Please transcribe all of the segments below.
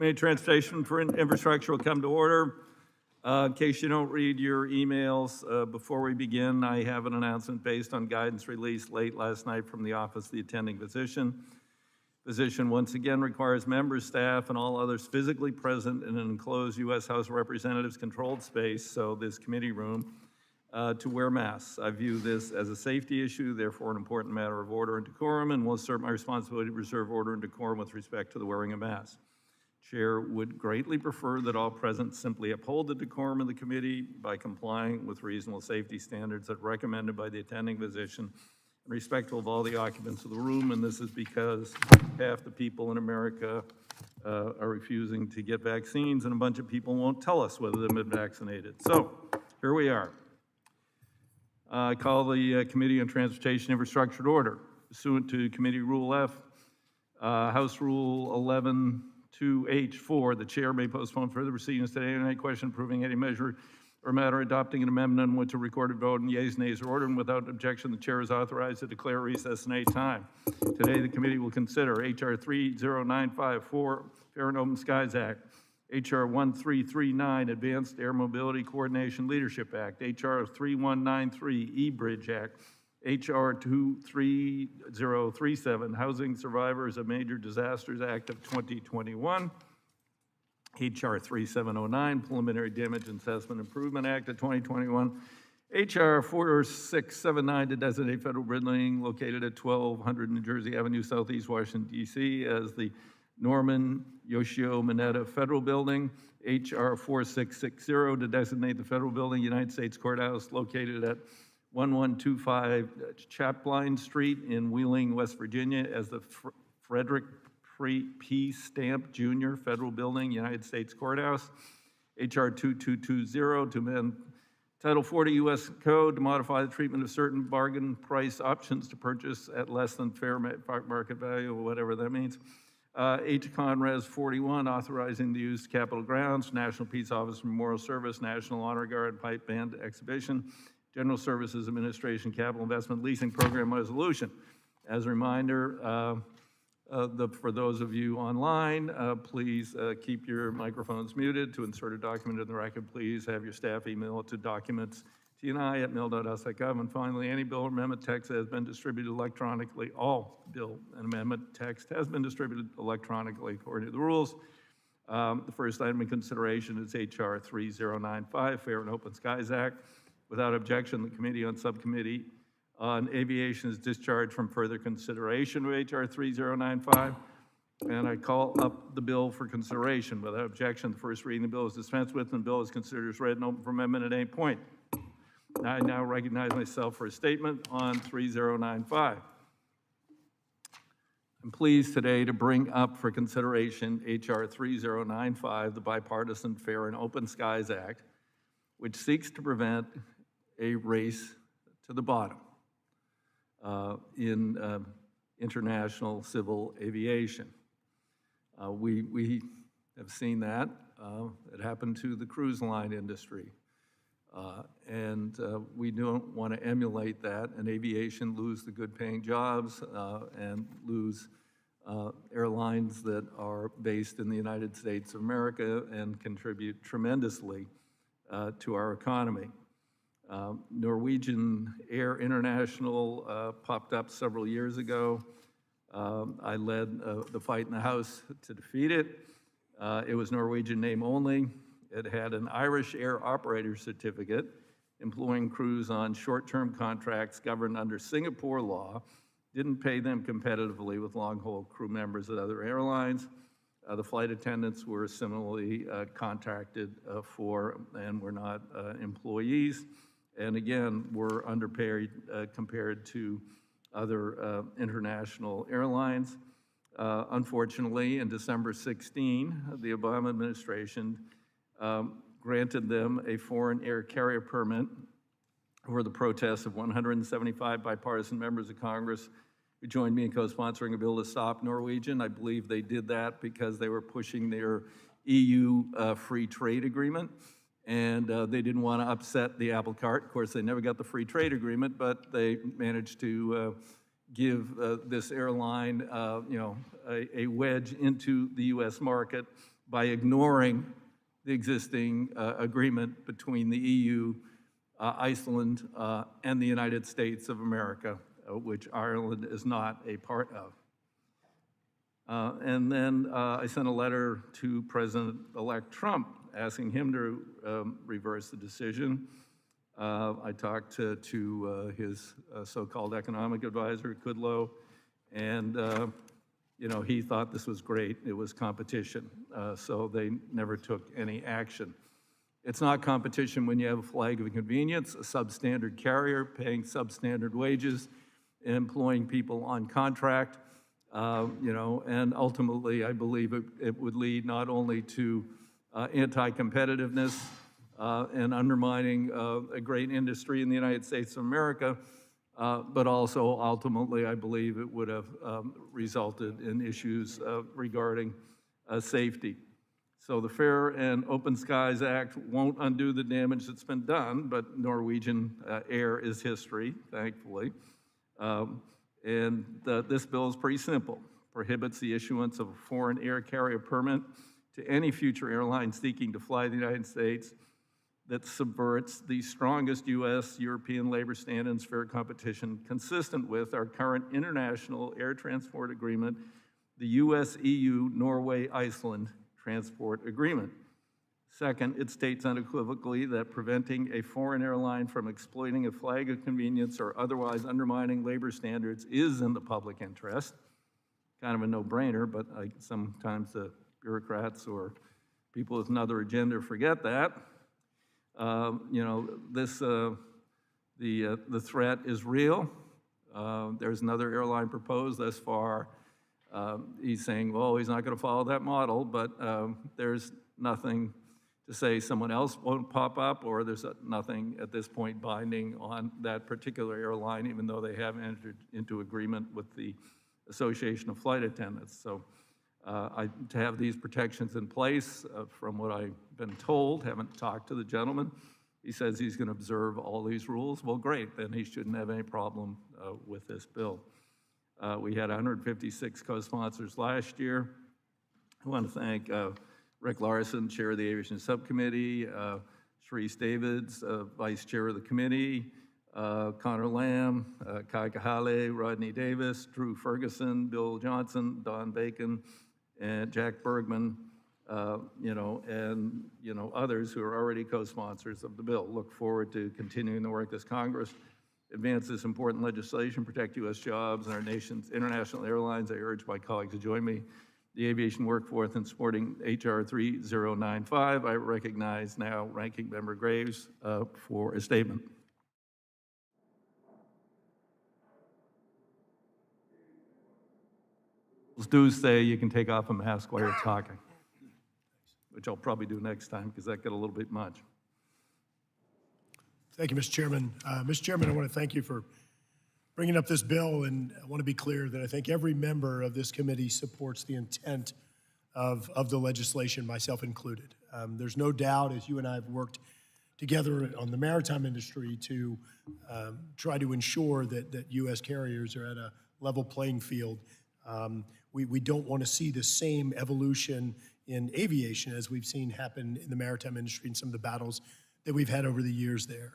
Committee Transportation for Infrastructure will come to order. In case you don't read your emails, before we begin, I have an announcement based on guidance released late last night from the Office of the Attending Physician. Physician once again requires members, staff, and all others physically present in an enclosed U.S. House of Representatives controlled space, so this committee room, to wear masks. I view this as a safety issue, therefore an important matter of order and decorum, and will assert my responsibility to preserve order and decorum with respect to the wearing of masks. Chair would greatly prefer that all present simply uphold the decorum of the committee by complying with reasonable safety standards that are recommended by the attending physician and respectful of all the occupants of the room, and this is because half the people in America are refusing to get vaccines, and a bunch of people won't tell us whether they've been vaccinated. So, here we are. I call the Committee on Transportation Infrastructure to order. Pursuant to Committee Rule F, House Rule 11-2H4, the chair may postpone further proceedings today on any question approving any measure or matter adopting an amendment on which a recorded vote in yeas, nays, or ordered, and without objection, the chair is authorized to declare recess in any time. Today, the committee will consider H.R. 30954, Fair and Open Skies Act, H.R. 1339, Advanced Air Mobility Coordination Leadership Act, H.R. 3193, E-Bridge Act, H.R. 23037, Housing Survivors of Major Disasters Act of 2021, H.R. 3709, Preliminary Damage Assessment Improvement Act of 2021, H.R. 4679 to designate federal building located at 1200 New Jersey Avenue, Southeast Washington, D.C. as the Norman Yoshio Mineta Federal Building, H.R. 4660 to designate the federal building, United States Courthouse, located at 1125 Chaplain Street in Wheeling, West Virginia, as the Frederick P. Stamp Jr. Federal Building, United States Courthouse, H.R. 2220 to amend Title 40 U.S. Code to modify the treatment of certain bargain price options to purchase at less than fair market value, or whatever that means. H. Conres 41, authorizing the use of Capitol grounds, National Peace Office Memorial Service, National Honor Guard Pipe Band Exhibition, General Services Administration Capital Investment Leasing Program Resolution. As a reminder, for those of you online, please keep your microphones muted. To insert a document in the record, please have your staff email it to documents@mail.house.gov. And finally, any bill or amendment text has been distributed electronically. All bill and amendment text has been distributed electronically according to the rules. The first item in consideration is H.R. 3095, Fair and Open Skies Act. Without objection, the Committee on Subcommittee on Aviation is discharged from further consideration of H.R. 3095, and I call up the bill for consideration. Without objection, the first reading of the bill is dispensed with, and the bill is considered as read and open for amendment at any point. I now recognize myself for a statement on 3095. I'm pleased today to bring up for consideration H.R. 3095, the Bipartisan Fair and Open Skies Act, which seeks to prevent a race to the bottom in international civil aviation. We have seen that. It happened to the cruise line industry. And we don't want to emulate that, and aviation lose the good-paying jobs and lose airlines that are based in the United States of America and contribute tremendously to our economy. Norwegian Air International popped up several years ago. I led the fight in the House to defeat it. It was Norwegian name only. It had an Irish Air Operator Certificate, employing crews on short-term contracts governed under Singapore law, didn't pay them competitively with long-haul crew members at other airlines. The flight attendants were similarly contracted for and were not employees, and again, were underpaid compared to other international airlines. Unfortunately, in December 16, the Obama administration granted them a foreign air carrier permit over the protests of 175 bipartisan members of Congress who joined me in co-sponsoring a bill to stop Norwegian. I believe they did that because they were pushing their EU free trade agreement, and they didn't want to upset the apple cart. Of course, they never got the free trade agreement, but they managed to give this airline a wedge into the U.S. market by ignoring the existing agreement between the EU, Iceland, and the United States of America, which Ireland is not a part of. And then I sent a letter to President-elect Trump asking him to reverse the decision. I talked to his so-called economic advisor, Kudlow, and he thought this was great. It was competition, so they never took any action. It's not competition when you have a flag of convenience, a substandard carrier paying substandard wages, employing people on contract, and ultimately I believe it would lead not only to anti-competitiveness and undermining a great industry in the United States of America, but also ultimately I believe it would have resulted in issues regarding safety. So the Fair and Open Skies Act won't undo the damage that's been done, but Norwegian air is history, thankfully. This bill is pretty simple. Prohibits the issuance of a foreign air carrier permit to any future airline seeking to fly the United States that subverts the strongest U.S. European labor standards, fair competition, consistent with our current international air transport agreement, the U.S.-EU Norway-Iceland Transport Agreement. Second, it states unequivocally that preventing a foreign airline from exploiting a flag of convenience or otherwise undermining labor standards is in the public interest. Kind of a no-brainer, but sometimes the bureaucrats or people with another agenda forget that. The threat is real. There's another airline proposed thus far. He's saying, well, he's not going to follow that model, but there's nothing to say someone else won't pop up, or there's nothing at this point binding on that particular airline, even though they have entered into agreement with the Association of Flight Attendants. So to have these protections in place, from what I've been told, haven't talked to the gentleman, he says he's going to observe all these rules. Well, great, then he shouldn't have any problem with this bill. We had 156 co-sponsors last year. I want to thank Rick Larson, Chair of the Aviation Subcommittee, Sharice Davids, Vice Chair of the Committee, Connor Lamb, Kai Kahale, Rodney Davis, Drew Ferguson, Bill Johnson, Don Bacon, and Jack Bergman, and others who are already co-sponsors of the bill. Look forward to continuing the work this Congress advance this important legislation, protect U.S. jobs and our nation's international airlines. I urge my colleagues to join me, the aviation workforce, in supporting H.R. 3095. I recognize now Ranking Member Graves for a statement. Do say you can take off a mask while you're talking, which I'll probably do next time because that got a little bit much. Thank you, Mr. Chairman. Mr. Chairman, I want to thank you for bringing up this bill, and I want to be clear that I think every member of this committee supports the intent of the legislation, myself included. There's no doubt, as you and I have worked together on the maritime industry to try to ensure that U.S. carriers are at a level playing field. We don't want to see the same evolution in aviation as we've seen happen in the maritime industry and some of the battles that we've had over the years there.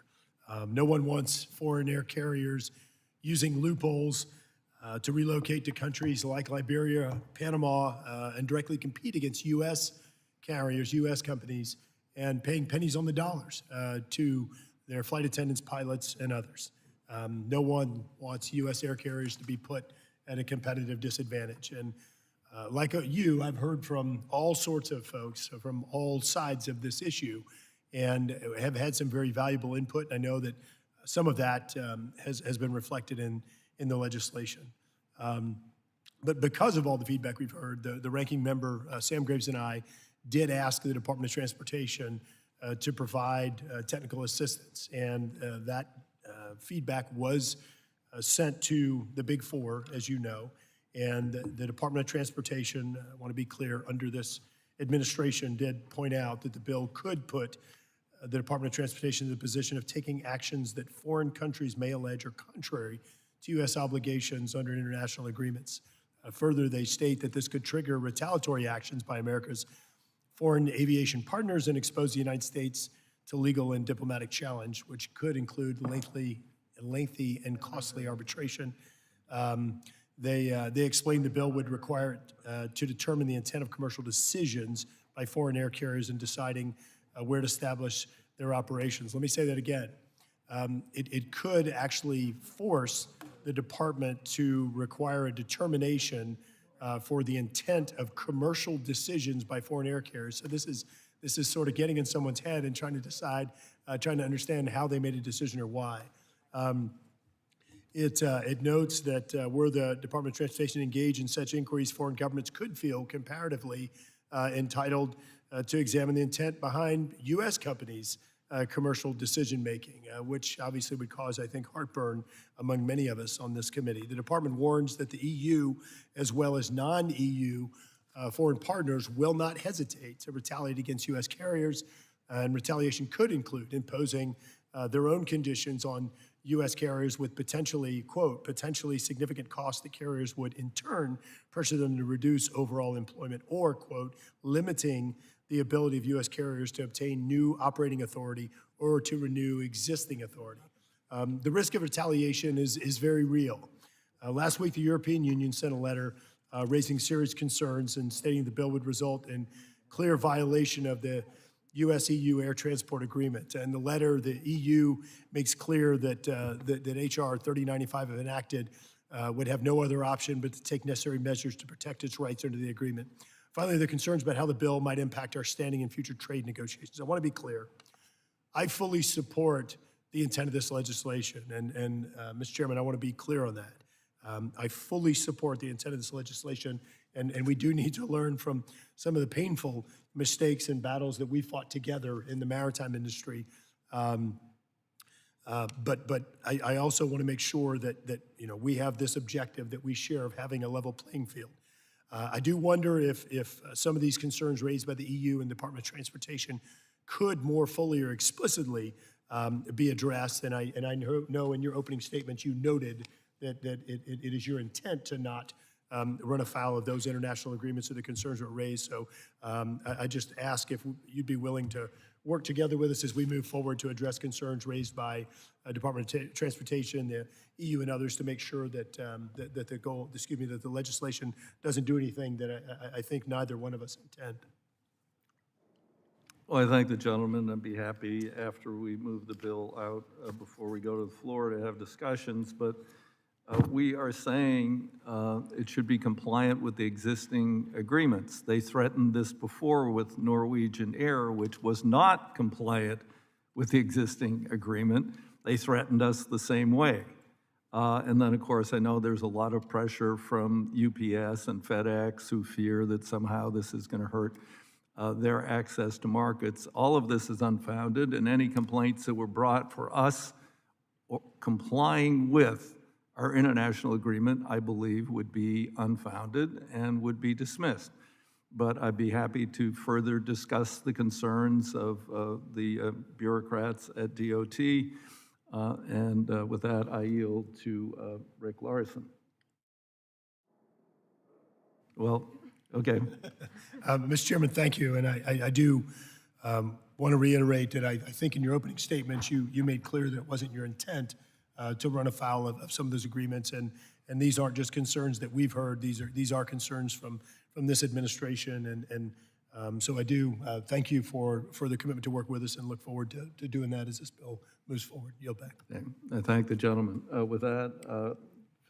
No one wants foreign air carriers using loopholes to relocate to countries like Liberia, Panama, and directly compete against U.S. carriers, U.S. companies, and paying pennies on the dollars to their flight attendants, pilots, and others. No one wants U.S. air carriers to be put at a competitive disadvantage. And like you, I've heard from all sorts of folks from all sides of this issue and have had some very valuable input. I know that some of that has been reflected in the legislation. But because of all the feedback we've heard, the ranking member, Sam Graves, and I did ask the Department of Transportation to provide technical assistance. And that feedback was sent to the Big Four, as you know. And the Department of Transportation, I want to be clear, under this administration did point out that the bill could put the Department of Transportation in the position of taking actions that foreign countries may allege are contrary to U.S. obligations under international agreements. Further, they state that this could trigger retaliatory actions by America's foreign aviation partners and expose the United States to legal and diplomatic challenge, which could include lengthy and costly arbitration. They explained the bill would require it to determine the intent of commercial decisions by foreign air carriers in deciding where to establish their operations. Let me say that again. It could actually force the department to require a determination for the intent of commercial decisions by foreign air carriers. So this is sort of getting in someone's head and trying to decide, trying to understand how they made a decision or why. It notes that were the Department of Transportation engaged in such inquiries, foreign governments could feel comparatively entitled to examine the intent behind U.S. companies' commercial decision-making, which obviously would cause, I think, heartburn among many of us on this committee. The department warns that the EU, as well as non-EU foreign partners, will not hesitate to retaliate against U.S. carriers, and retaliation could include imposing their own conditions on U.S. carriers with potentially, quote, potentially significant costs that carriers would in turn pressure them to reduce overall employment, or, quote, limiting the ability of U.S. carriers to obtain new operating authority or to renew existing authority. The risk of retaliation is very real. Last week, the European Union sent a letter raising serious concerns and stating the bill would result in clear violation of the U.S.-EU Air Transport Agreement. And the letter, the EU makes clear that H.R. 3095, if enacted, would have no other option but to take necessary measures to protect its rights under the agreement. Finally, there are concerns about how the bill might impact our standing in future trade negotiations. I want to be clear. I fully support the intent of this legislation, and Mr. Chairman, I want to be clear on that. I fully support the intent of this legislation, and we do need to learn from some of the painful mistakes and battles that we fought together in the maritime industry. But I also want to make sure that we have this objective that we share of having a level playing field. I do wonder if some of these concerns raised by the EU and the Department of Transportation could more fully or explicitly be addressed. And I know in your opening statements you noted that it is your intent to not run afoul of those international agreements or the concerns that were raised. So I just ask if you'd be willing to work together with us as we move forward to address concerns raised by Department of Transportation, the EU, and others to make sure that that the legislation doesn't do anything that I think neither one of us intend. Well, I thank the gentleman. I'd be happy after we move the bill out before we go to the floor to have discussions. But we are saying it should be compliant with the existing agreements. They threatened this before with Norwegian Air, which was not compliant with the existing agreement. They threatened us the same way. And then, of course, I know there's a lot of pressure from UPS and FedEx who fear that somehow this is going to hurt their access to markets. All of this is unfounded, and any complaints that were brought for us complying with our international agreement, I believe, would be unfounded and would be dismissed. But I'd be happy to further discuss the concerns of the bureaucrats at DOT. And with that, I yield to Rick Larson. Well, okay. Mr. Chairman, thank you. And I do want to reiterate that I think in your opening statements, you made clear that it wasn't your intent to run afoul of some of those agreements, and these aren't just concerns that we've heard. These are concerns from this administration, and so I do thank you for the commitment to work with us, and look forward to doing that as this bill moves forward. Yield back. Okay. I thank the gentleman. With that,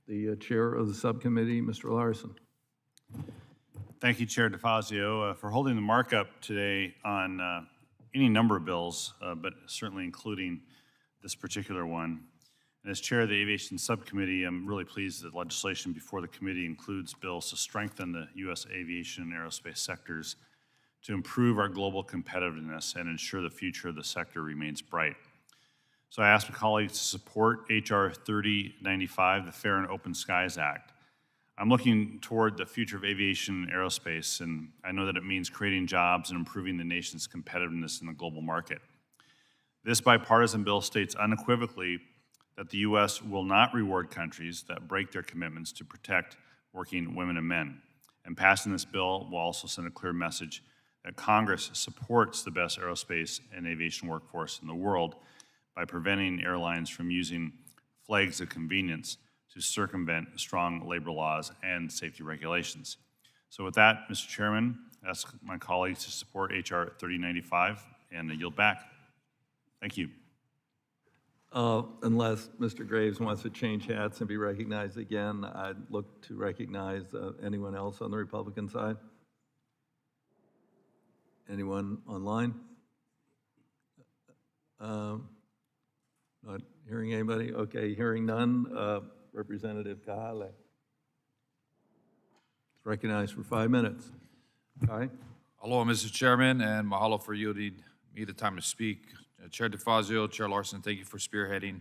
the chair of the subcommittee, Mr. Larson. Thank you, Chair DeFazio, for holding the markup today on any number of bills, but certainly including this particular one. And as chair of the Aviation Subcommittee, I'm really pleased that legislation before the committee includes bills to strengthen the U.S. aviation and aerospace sectors to improve our global competitiveness and ensure the future of the sector remains bright. So I ask my colleagues to support H.R. 3095, the Fair and Open Skies Act. I'm looking toward the future of aviation and aerospace, and I know that it means creating jobs and improving the nation's competitiveness in the global market. This bipartisan bill states unequivocally that the U.S. will not reward countries that break their commitments to protect working women and men. And passing this bill will also send a clear message that Congress supports the best aerospace and aviation workforce in the world by preventing airlines from using flags of convenience to circumvent strong labor laws and safety regulations. So with that, Mr. Chairman, I ask my colleagues to support H.R. 3095 and I yield back. Thank you. Unless Mr. Graves wants to change hats and be recognized again, I'd look to recognize anyone else on the Republican side. Anyone online? Not hearing anybody? Okay, hearing none. Representative Kahale. Recognized for 5 minutes. Kai? Aloha, Mr. Chairman, and mahalo for yielding me the time to speak. Chair DeFazio, Chair Larson, thank you for spearheading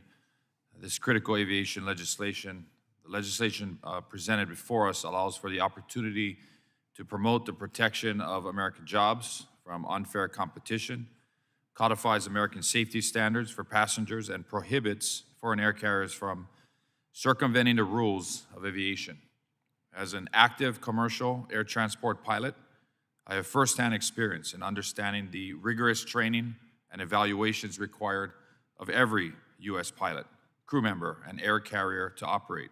this critical aviation legislation. The legislation presented before us allows for the opportunity to promote the protection of American jobs from unfair competition, codifies American safety standards for passengers, and prohibits foreign air carriers from circumventing the rules of aviation. As an active commercial air transport pilot, I have firsthand experience in understanding the rigorous training and evaluations required of every U.S. pilot, crew member, and air carrier to operate.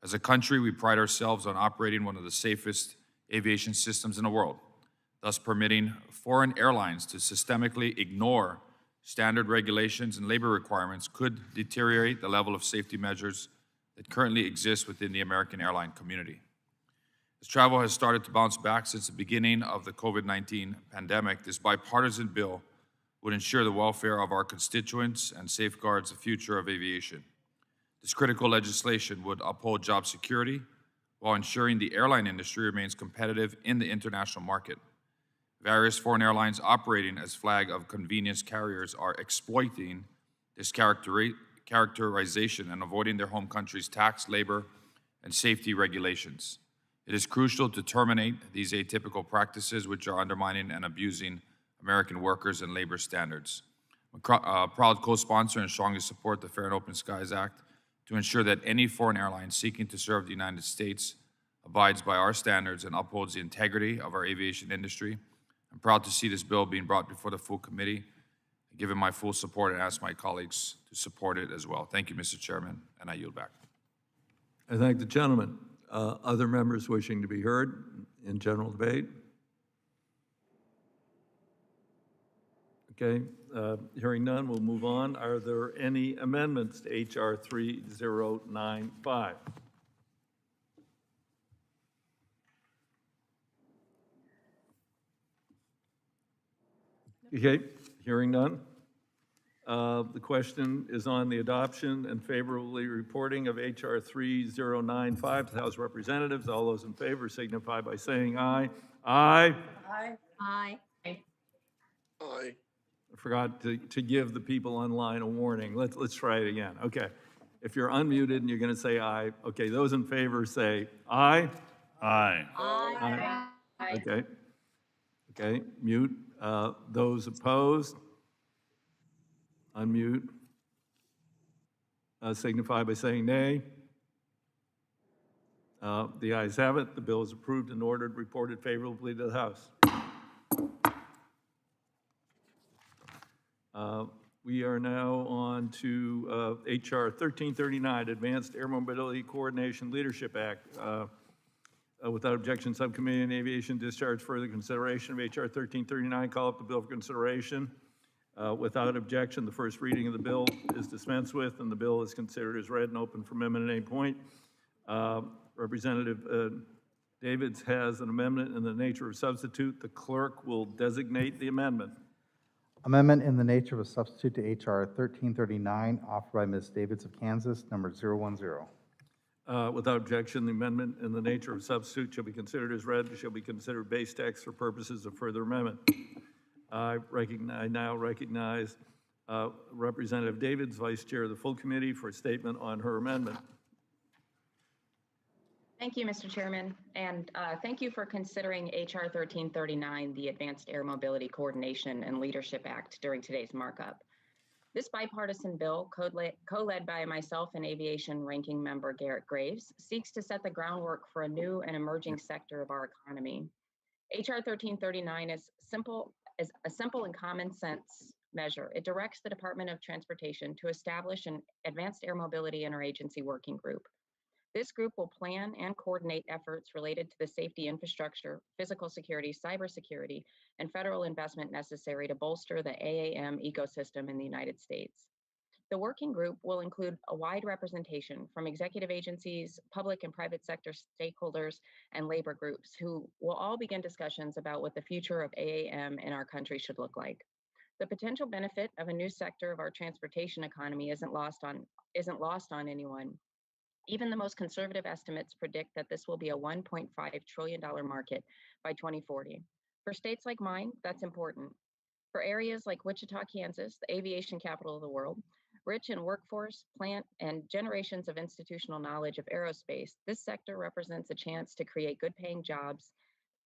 As a country, we pride ourselves on operating one of the safest aviation systems in the world, thus permitting foreign airlines to systemically ignore standard regulations and labor requirements could deteriorate the level of safety measures that currently exist within the American airline community. As travel has started to bounce back since the beginning of the COVID-19 pandemic, this bipartisan bill would ensure the welfare of our constituents and safeguards the future of aviation. This critical legislation would uphold job security while ensuring the airline industry remains competitive in the international market. Various foreign airlines operating as flag of convenience carriers are exploiting this characterization and avoiding their home country's tax, labor, and safety regulations. It is crucial to terminate these atypical practices which are undermining and abusing American workers and labor standards. I'm a proud co-sponsor and strongly support the Fair and Open Skies Act to ensure that any foreign airline seeking to serve the United States abides by our standards and upholds the integrity of our aviation industry. I'm proud to see this bill being brought before the full committee. Given my full support, and ask my colleagues to support it as well. Thank you, Mr. Chairman, and I yield back. I thank the gentleman. Other members wishing to be heard in general debate? Okay, hearing none, we'll move on. Are there any amendments to H.R. 3095? Okay, hearing none. The question is on the adoption and favorably reporting of H.R. 3095 to the House of Representatives. All those in favor signify by saying aye. Aye. Aye. Aye. Aye. I forgot to give the people online a warning. Let's try it again. Okay. If you're unmuted and you're going to say aye, okay, those in favor say aye. Aye. Aye. Okay. Okay, mute. Those opposed? Unmute. Signify by saying nay. The ayes have it. The bill is approved and ordered, reported favorably to the House. We are now on to H.R. 1339, Advanced Air Mobility Coordination Leadership Act. Without objection, Subcommittee on Aviation discharge further consideration of H.R. 1339. Call up the bill for consideration. Without objection, the first reading of the bill is dispensed with, and the bill is considered as read and open for amendment at any point. Representative Davids has an amendment in the nature of substitute. The clerk will designate the amendment. Amendment in the nature of a substitute to H.R. 1339, offered by Ms. Davids of Kansas, number 010. Without objection, the amendment in the nature of substitute shall be considered as read and shall be considered base text for purposes of further amendment. I now recognize Representative Davids, Vice Chair of the full committee, for a statement on her amendment. Thank you, Mr. Chairman, and thank you for considering H.R. 1339, the Advanced Air Mobility Coordination and Leadership Act, during today's markup. This bipartisan bill, co-led by myself and Aviation Ranking Member Garrett Graves, seeks to set the groundwork for a new and emerging sector of our economy. HR 1339 is a simple and common sense measure. It directs the Department of Transportation to establish an advanced air mobility interagency working group. This group will plan and coordinate efforts related to the safety infrastructure, physical security, cybersecurity, and federal investment necessary to bolster the AAM ecosystem in the United States. The working group will include a wide representation from executive agencies, public and private sector stakeholders, and labor groups who will all begin discussions about what the future of AAM in our country should look like. The potential benefit of a new sector of our transportation economy isn't lost on anyone. Even the most conservative estimates predict that this will be a $1.5 trillion market by 2040. For states like mine, that's important. For areas like Wichita, Kansas, the aviation capital of the world, rich in workforce, plant, and generations of institutional knowledge of aerospace, this sector represents a chance to create good paying jobs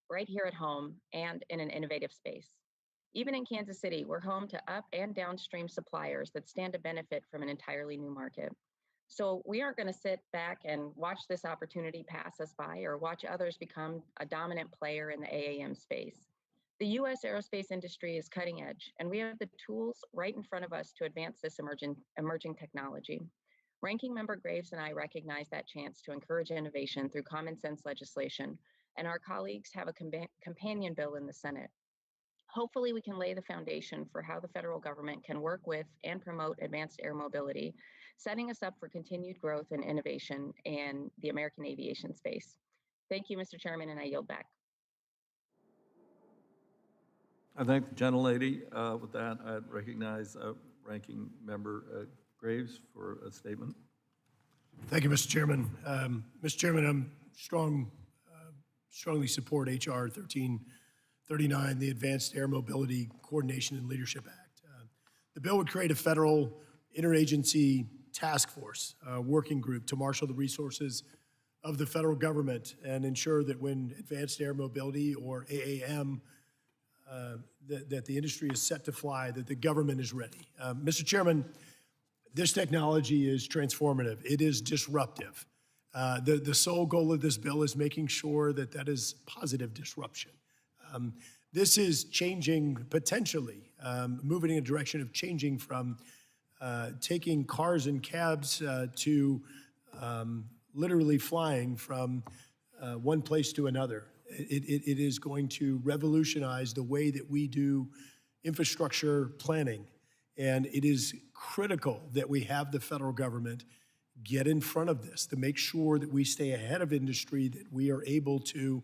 right here at home and in an innovative space. Even in Kansas City, we're home to up and downstream suppliers that stand to benefit from an entirely new market. So we aren't going to sit back and watch this opportunity pass us by or watch others become a dominant player in the AAM space. The U.S. aerospace industry is cutting edge, and we have the tools right in front of us to advance this emerging technology. Ranking Member Graves and I recognize that chance to encourage innovation through common sense legislation, and our colleagues have a companion bill in the Senate. Hopefully, we can lay the foundation for how the federal government can work with and promote advanced air mobility, setting us up for continued growth and innovation in the American aviation space. Thank you, Mr. Chairman, and I yield back. I thank the gentlelady. With that, I recognize Ranking Member Graves for a statement. Thank you, Mr. Chairman. Mr. Chairman, I'm strongly support H.R. 1339, the Advanced Air Mobility Coordination and Leadership Act. The bill would create a federal interagency task force, working group to marshal the resources of the federal government and ensure that when advanced air mobility or AAM, that the industry is set to fly, that the government is ready. Mr. Chairman, this technology is transformative. It is disruptive. The sole goal of this bill is making sure that that is positive disruption. This is changing, potentially, moving in a direction of changing from taking cars and cabs to literally flying from one place to another. It is going to revolutionize the way that we do infrastructure planning. And it is critical that we have the federal government get in front of this to make sure that we stay ahead of industry, that we are able to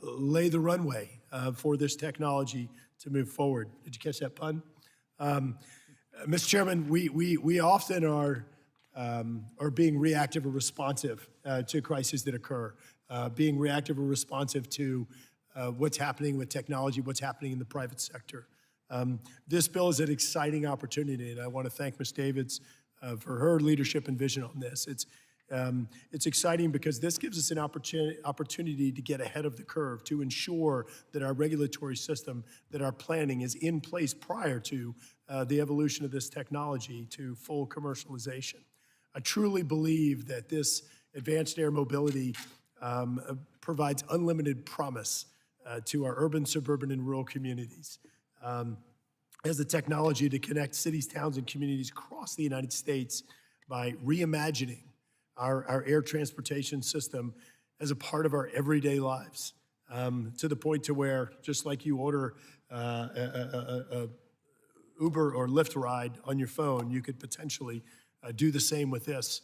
lay the runway for this technology to move forward. Did you catch that pun? Mr. Chairman, we often are being reactive or responsive to crises that occur, being reactive or responsive to what's happening with technology, what's happening in the private sector. This bill is an exciting opportunity, and I want to thank Ms. Davids for her leadership and vision on this. It's exciting because this gives us an opportunity to get ahead of the curve, to ensure that our regulatory system, that our planning is in place prior to the evolution of this technology to full commercialization. I truly believe that this advanced air mobility provides unlimited promise to our urban, suburban, and rural communities. As the technology to connect cities, towns, and communities across the United States by reimagining our air transportation system as a part of our everyday lives, to the point to where, just like you order a Uber or Lyft ride on your phone, you could potentially do the same with this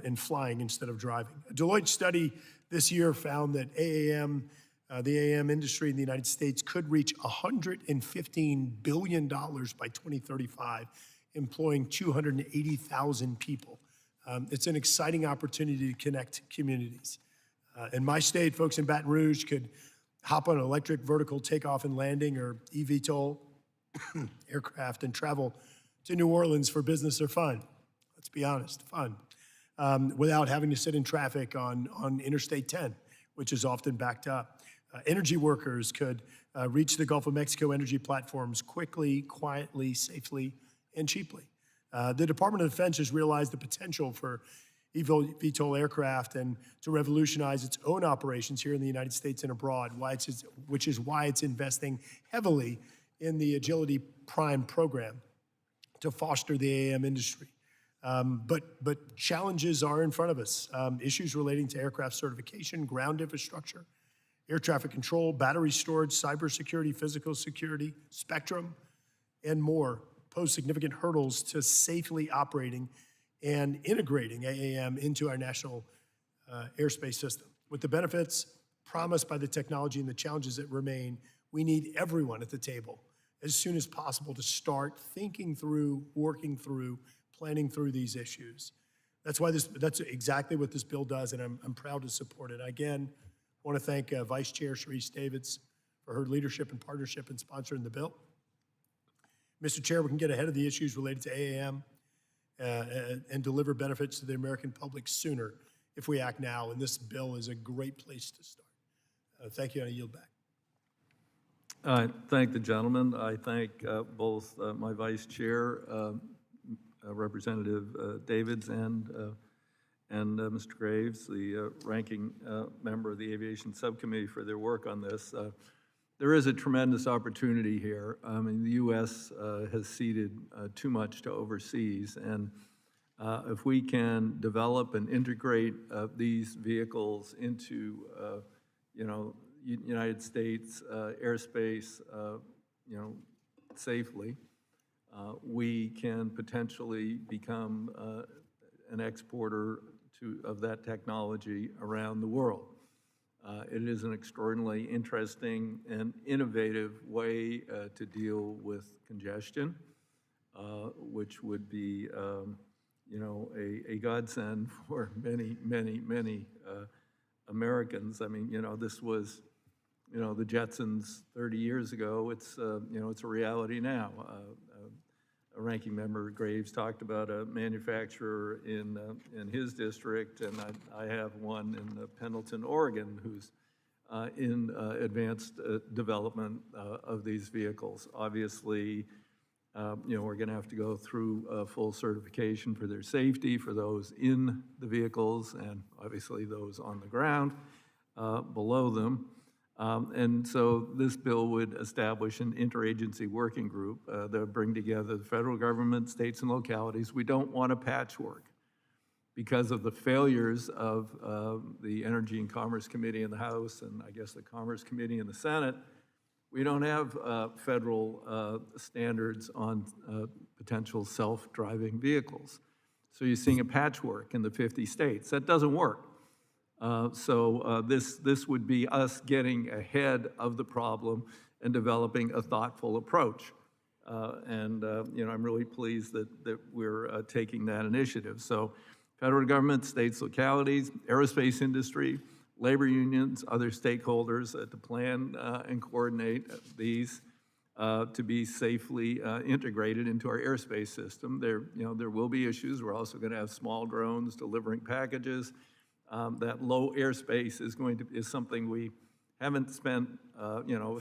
in flying instead of driving. A Deloitte study this year found that the AAM industry in the United States could reach $115 billion by 2035, employing 280,000 people. It's an exciting opportunity to connect communities. In my state, folks in Baton Rouge could hop on an electric vertical takeoff and landing or eVTOL aircraft and travel to New Orleans for business or fun. Let's be honest, fun. Without having to sit in traffic on Interstate 10, which is often backed up. Energy workers could reach the Gulf of Mexico energy platforms quickly, quietly, safely, and cheaply. The Department of Defense has realized the potential for eVTOL aircraft and to revolutionize its own operations here in the United States and abroad, which is why it's investing heavily in the Agility Prime program to foster the AAM industry. But challenges are in front of us. Issues relating to aircraft certification, ground infrastructure, air traffic control, battery storage, cybersecurity, physical security, spectrum, and more pose significant hurdles to safely operating and integrating AAM into our national airspace system. With the benefits promised by the technology and the challenges that remain, we need everyone at the table as soon as possible to start thinking through, working through, planning through these issues. That's exactly what this bill does, and I'm proud to support it. Again, I want to thank Vice Chair Sharice Davids for her leadership and partnership in sponsoring the bill. Mr. Chair, we can get ahead of the issues related to AAM and deliver benefits to the American public sooner if we act now, and this bill is a great place to start. Thank you, and I yield back. I thank the gentleman. I thank both my vice chair, Representative Davids, and Mr. Graves, the ranking member of the Aviation Subcommittee, for their work on this. There is a tremendous opportunity here. I mean, the U.S. has ceded too much to overseas, and if we can develop and integrate these vehicles into, United States airspace, safely, we can potentially become an exporter of that technology around the world. It is an extraordinarily interesting and innovative way to deal with congestion, which would be, a godsend for many, many, many Americans. I mean, this was, the Jetsons 30 years ago. It's, it's a reality now. A ranking member, Graves, talked about a manufacturer in his district, and I have one in Pendleton, Oregon, who's in advanced development of these vehicles. Obviously, we're going to have to go through full certification for their safety for those in the vehicles and obviously those on the ground below them. And so this bill would establish an interagency working group that would bring together the federal government, states, and localities. We don't want a patchwork because of the failures of the Energy and Commerce Committee in the House and I guess the Commerce Committee in the Senate. We don't have federal standards on potential self-driving vehicles. So you're seeing a patchwork in the 50 states. That doesn't work. This would be us getting ahead of the problem and developing a thoughtful approach. I'm really pleased that we're taking that initiative. So federal government, states, localities, aerospace industry, labor unions, other stakeholders to plan and coordinate these to be safely integrated into our airspace system. There will be issues. We're also going to have small drones delivering packages. That low airspace is something we haven't spent,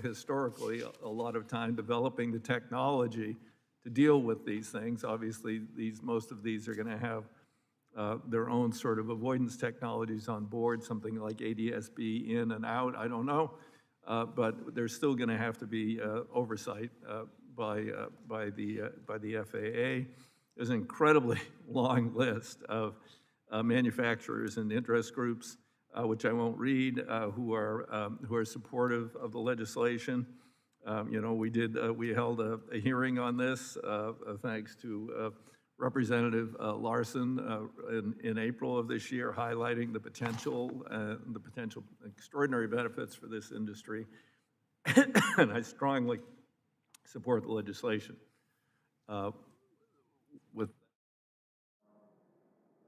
historically a lot of time developing the technology to deal with these things. Obviously, most of these are going to have their own sort of avoidance technologies on board, something like ADS-B in and out. I don't know, but there's still going to have to be oversight by the FAA. There's an incredibly long list of manufacturers and interest groups, which I won't read, who are supportive of the legislation. We held a hearing on this, thanks to Representative Larson in April of this year, highlighting the potential extraordinary benefits for this industry, and I strongly support the legislation.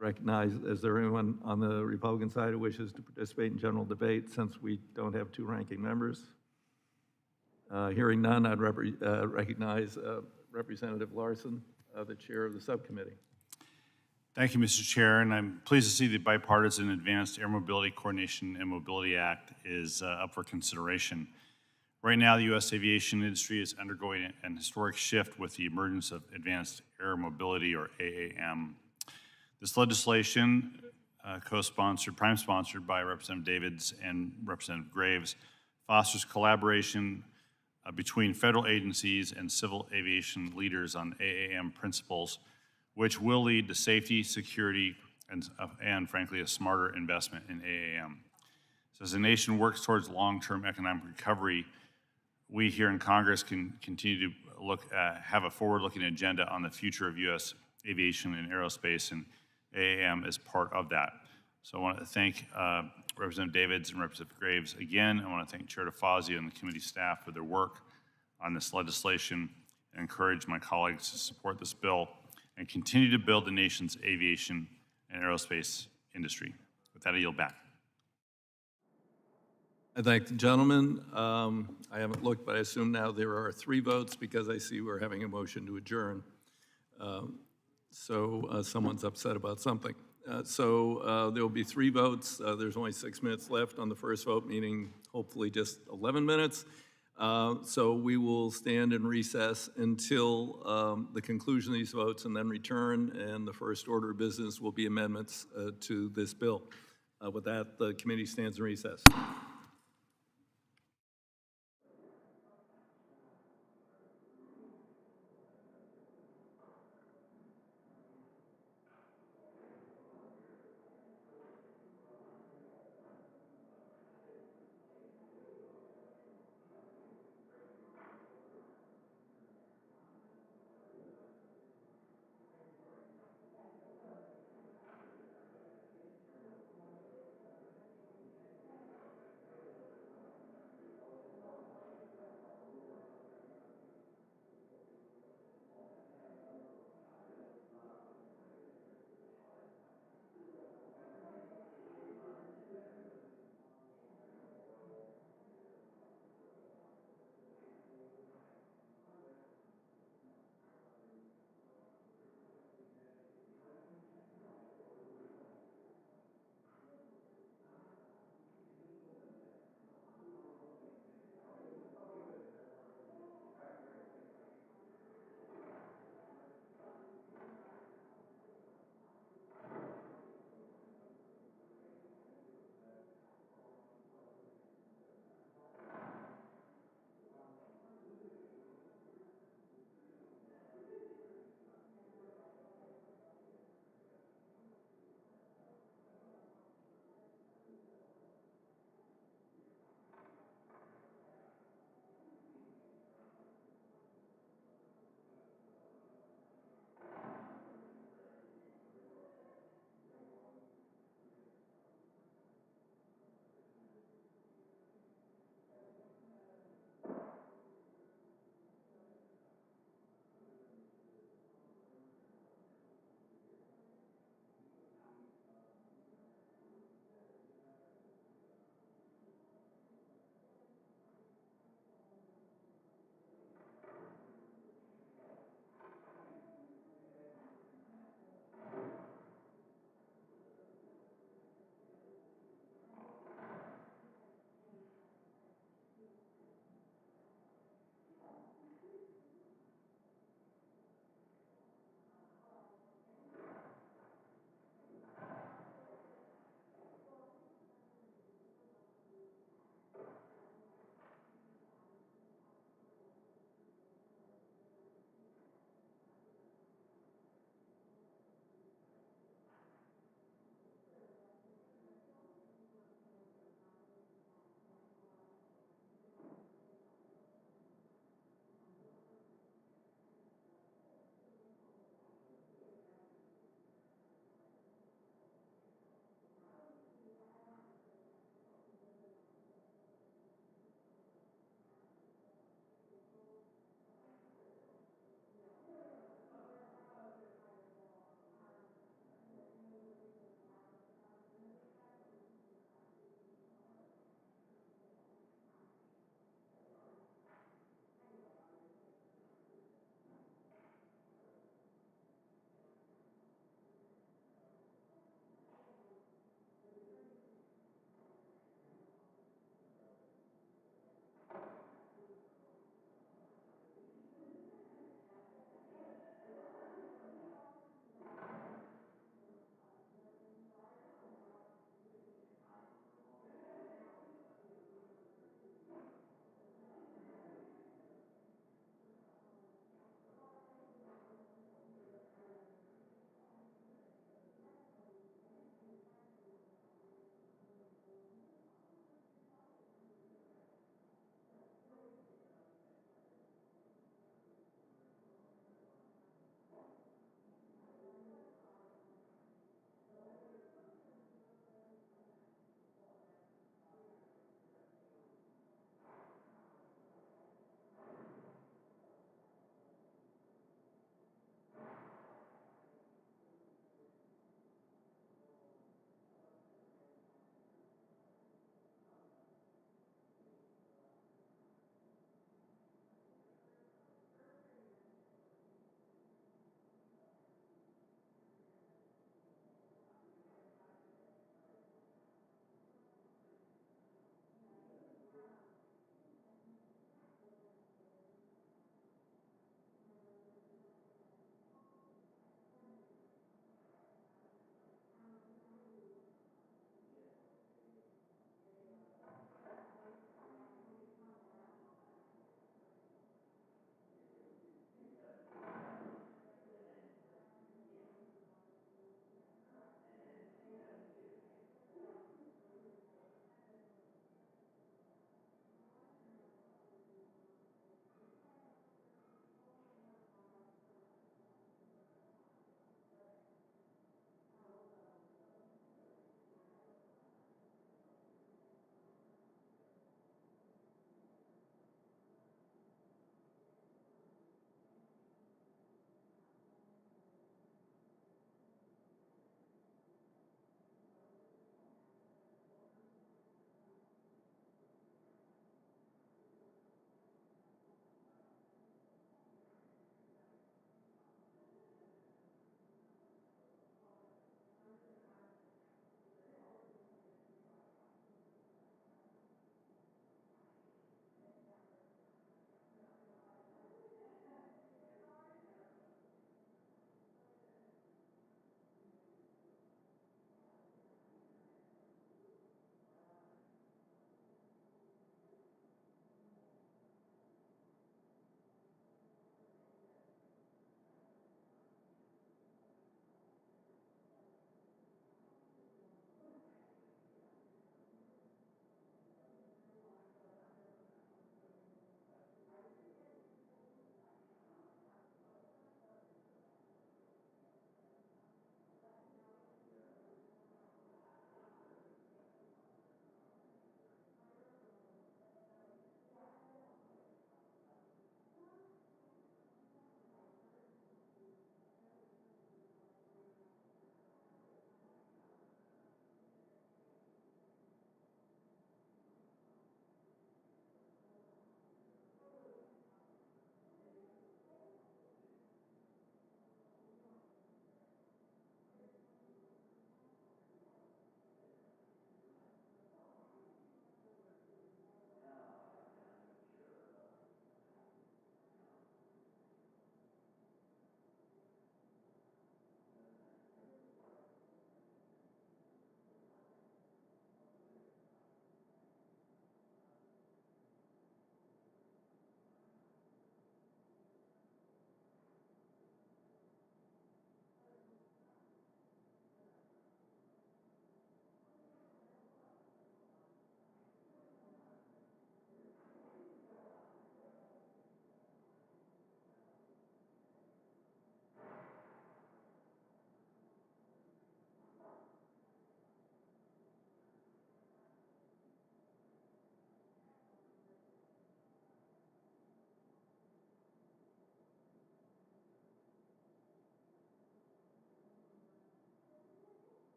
Is there anyone on the Republican side who wishes to participate in general debate since we don't have two ranking members? Hearing none, I'd recognize Representative Larson, the chair of the subcommittee. Thank you, Mr. Chair, and I'm pleased to see the Bipartisan Advanced Air Mobility Coordination and Mobility Act is up for consideration. Right now, the U.S. aviation industry is undergoing an historic shift with the emergence of Advanced Air Mobility, or AAM. This legislation, co-sponsored, prime sponsored by Representative Davids and Representative Graves, fosters collaboration between federal agencies and civil aviation leaders on AAM principles, which will lead to safety, security, and frankly, a smarter investment in AAM. So as the nation works towards long-term economic recovery, we here in Congress can continue to have a forward-looking agenda on the future of U.S. aviation and aerospace, and AAM is part of that. So I want to thank Representative Davids and Representative Graves again. I want to thank Chair DeFazio and the committee staff for their work on this legislation, and encourage my colleagues to support this bill and continue to build the nation's aviation and aerospace industry. With that, I yield back. I thank the gentleman. I haven't looked, but I assume now there are 3 votes because I see we're having a motion to adjourn. So someone's upset about something. So there will be 3 votes. There's only 6 minutes left on the first vote, meaning hopefully just 11 minutes. So we will stand in recess until the conclusion of these votes and then return, and the first order of business will be amendments to this bill. With that, the committee stands in recess.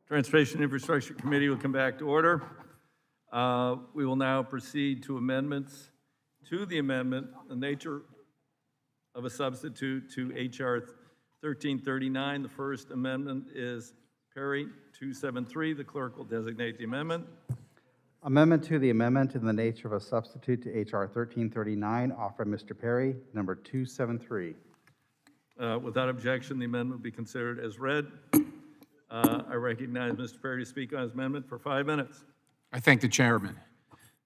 Transportation Infrastructure Committee will come back to order. We will now proceed to amendments to the amendment, the nature of a substitute to H.R. 1339. The first amendment is Perry 273. The clerk will designate the amendment. Amendment to the amendment in the nature of a substitute to H.R. 1339, offered by Mr. Perry, number 273. Without objection, the amendment will be considered as read. I recognize Mr. Perry to speak on his amendment for 5 minutes. I thank the chairman.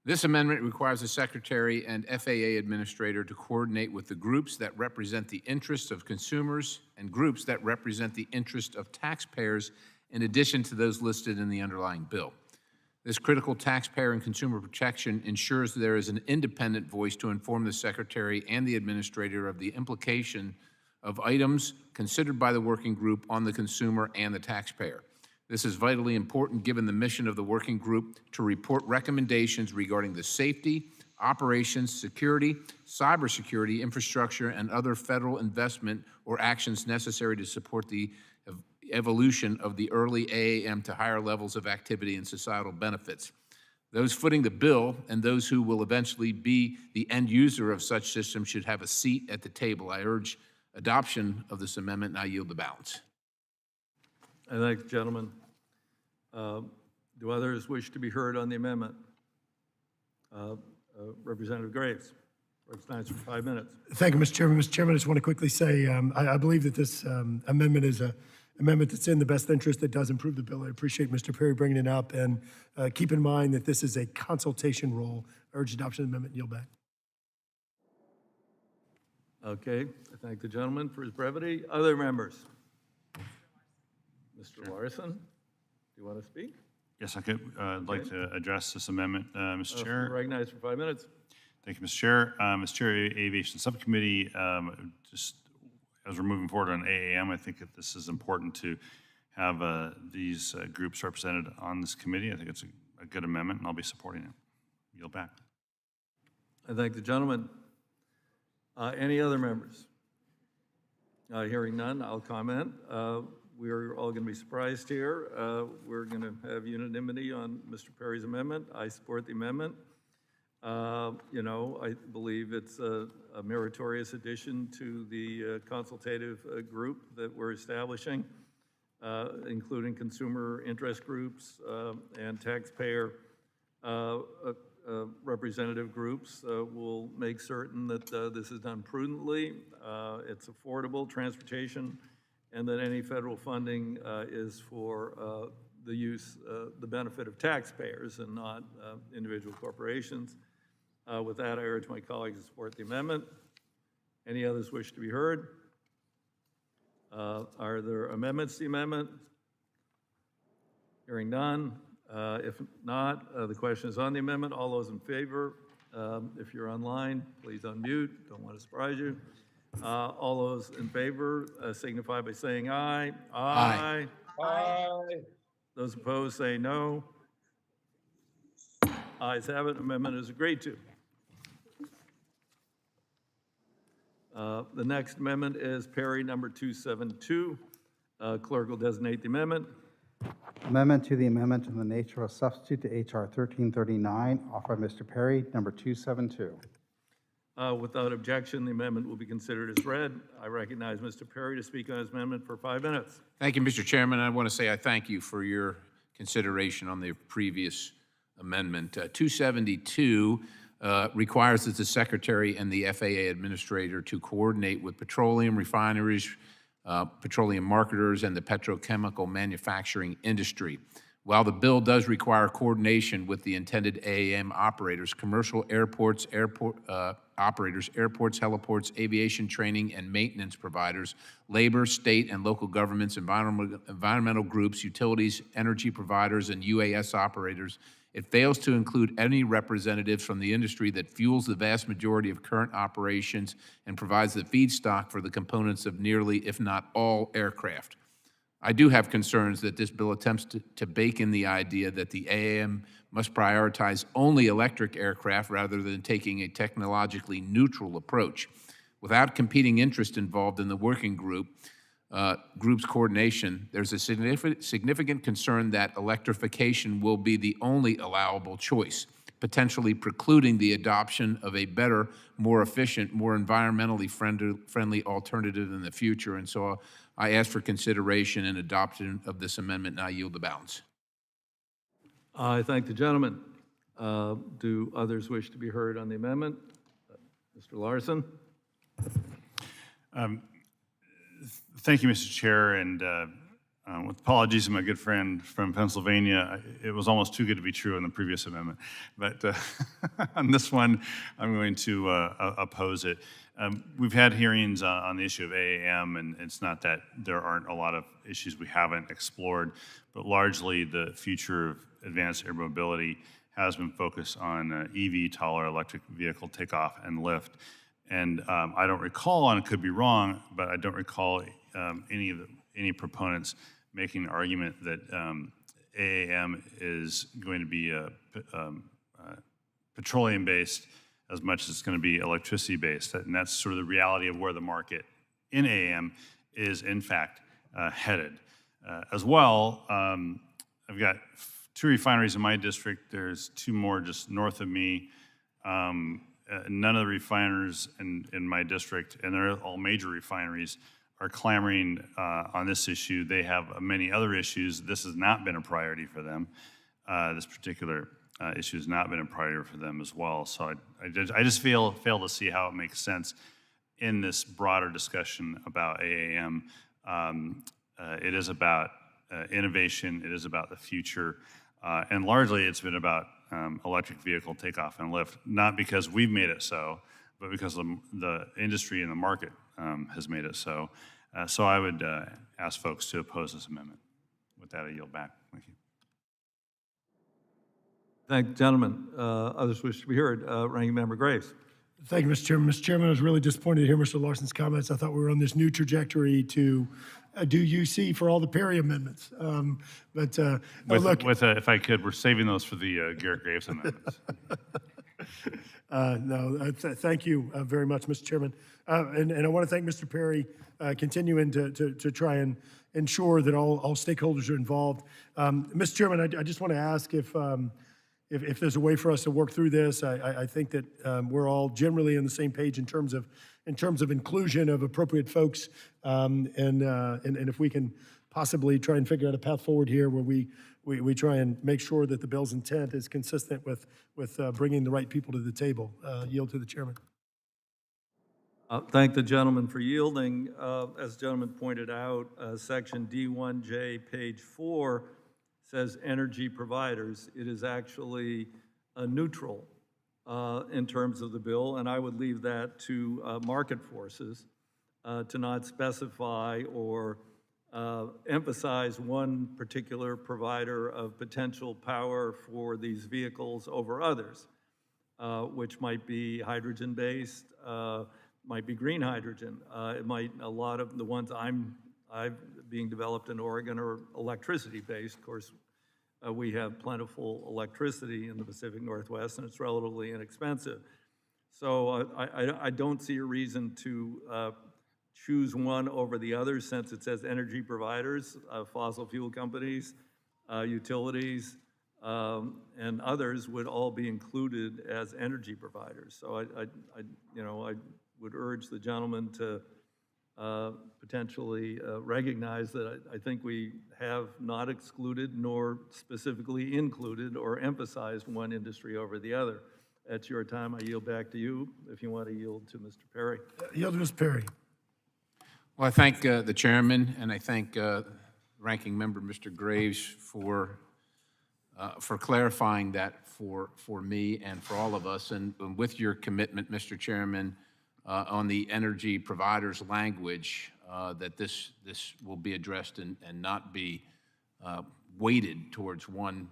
This amendment requires the Secretary and FAA Administrator to coordinate with the groups that represent the interests of consumers and groups that represent the interest of taxpayers, in addition to those listed in the underlying bill. This critical taxpayer and consumer protection ensures there is an independent voice to inform the Secretary and the Administrator of the implication of items considered by the working group on the consumer and the taxpayer. This is vitally important given the mission of the working group to report recommendations regarding the safety, operations, security, cybersecurity, infrastructure, and other federal investment or actions necessary to support the evolution of the early AAM to higher levels of activity and societal benefits. Those footing the bill and those who will eventually be the end user of such systems should have a seat at the table. I urge adoption of this amendment, and I yield the balance. I thank the gentleman. Do others wish to be heard on the amendment? Representative Graves, recognized for 5 minutes. Thank you, Mr. Chairman. Mr. Chairman, I just want to quickly say I believe that this amendment is an amendment that's in the best interest, that does improve the bill. I appreciate Mr. Perry bringing it up, and keep in mind that this is a consultation role. I urge adoption of the amendment. Yield back. Okay, I thank the gentleman for his brevity. Other members? Mr. Larson, do you want to speak? Yes, I could. I'd like to address this amendment, Mr. Chair. Recognized for 5 minutes. Thank you, Mr. Chair. Mr. Chair, Aviation Subcommittee, just as we're moving forward on AAM, I think that this is important to have these groups represented on this committee. I think it's a good amendment, and I'll be supporting it. Yield back. I thank the gentleman. Any other members? Hearing none, I'll comment. We're all going to be surprised here. We're going to have unanimity on Mr. Perry's amendment. I support the amendment. You know, I believe it's a meritorious addition to the consultative group that we're establishing, including consumer interest groups and taxpayer representative groups. Will make certain that this is done prudently, it's affordable transportation, and that any federal funding is for the use, the benefit of taxpayers and not individual corporations. With that, I urge my colleagues to support the amendment. Any others wish to be heard? Are there amendments to the amendment? Hearing none. If not, the question is on the amendment. All those in favor, if you're online, please unmute. Don't want to surprise you. All those in favor signify by saying aye. Aye. Aye. Those opposed say no. Ayes have it. Amendment is agreed to. The next amendment is Perry number 272. Clerk will designate the amendment. Amendment to the amendment in the nature of a substitute to H.R. 1339, offered by Mr. Perry, number 272. Without objection, the amendment will be considered as read. I recognize Mr. Perry to speak on his amendment for 5 minutes. Thank you, Mr. Chairman. I want to say I thank you for your consideration on the previous amendment. 272 requires that the Secretary and the FAA Administrator to coordinate with petroleum refineries, petroleum marketers, and the petrochemical manufacturing industry. While the bill does require coordination with the intended AAM operators, commercial airports, operators, airports, heliports, aviation training and maintenance providers, labor, state and local governments, environmental groups, utilities, energy providers, and UAS operators, it fails to include any representatives from the industry that fuels the vast majority of current operations and provides the feedstock for the components of nearly, if not all, aircraft. I do have concerns that this bill attempts to bake in the idea that the AAM must prioritize only electric aircraft rather than taking a technologically neutral approach. Without competing interest involved in the working group, groups coordination, there's a significant concern that electrification will be the only allowable choice, potentially precluding the adoption of a better, more efficient, more environmentally friendly alternative in the future. And so I ask for consideration and adoption of this amendment, and I yield the balance. I thank the gentleman. Do others wish to be heard on the amendment? Mr. Larson? Thank you, Mr. Chair, and with apologies to my good friend from Pennsylvania, it was almost too good to be true on the previous amendment. But on this one, I'm going to oppose it. We've had hearings on the issue of AAM, and it's not that there aren't a lot of issues we haven't explored, but largely the future of advanced air mobility has been focused on eVTOL, or electric vehicle takeoff and lift. And I don't recall, and it could be wrong, but I don't recall any proponents making an argument that AAM is going to be petroleum-based as much as it's going to be electricity-based. And that's sort of the reality of where the market in AAM is, in fact, headed. As well, I've got 2 refineries in my district. There's 2 more just north of me. None of the refiners in my district, and they're all major refineries, are clamoring on this issue. They have many other issues. This has not been a priority for them. This particular issue has not been a priority for them as well. So I just fail to see how it makes sense in this broader discussion about AAM. It is about innovation. It is about the future. And largely, it's been about electric vehicle takeoff and lift, not because we've made it so, but because the industry and the market has made it so. So I would ask folks to oppose this amendment. With that, I yield back. Thank you. Thank the gentleman. Others wish to be heard. Ranking Member Graves. Thank you, Mr. Chairman. Mr. Chairman, I was really disappointed to hear Mr. Larson's comments. I thought we were on this new trajectory to do UC for all the Perry amendments. Look, If I could, we're saving those for the Garrett Graves amendments. Thank you very much, Mr. Chairman. And I want to thank Mr. Perry continuing to try and ensure that all stakeholders are involved. Mr. Chairman, I just want to ask if there's a way for us to work through this. I think that we're all generally on the same page in terms of inclusion of appropriate folks, and if we can possibly try and figure out a path forward here where we try and make sure that the bill's intent is consistent with bringing the right people to the table. Yield to the chairman. Thank the gentleman for yielding. As the gentleman pointed out, section D1J, page 4, says energy providers. It is actually neutral in terms of the bill, and I would leave that to market forces to not specify or emphasize one particular provider of potential power for these vehicles over others, which might be hydrogen-based, might be green hydrogen. It might, a lot of the ones I've being developed in Oregon are electricity-based. Of course, we have plentiful electricity in the Pacific Northwest, and it's relatively inexpensive. So I don't see a reason to choose one over the other, since it says energy providers, fossil fuel companies, utilities, and others would all be included as energy providers. So I would urge the gentleman to potentially recognize that I think we have not excluded nor specifically included or emphasized one industry over the other. At your time, I yield back to you if you want to yield to Mr. Perry. Yield to Mr. Perry. Well, I thank the chairman, and I thank ranking member Mr. Graves for clarifying that for me and for all of us, and with your commitment, Mr. Chairman, on the energy providers language, that this will be addressed and not be weighted towards one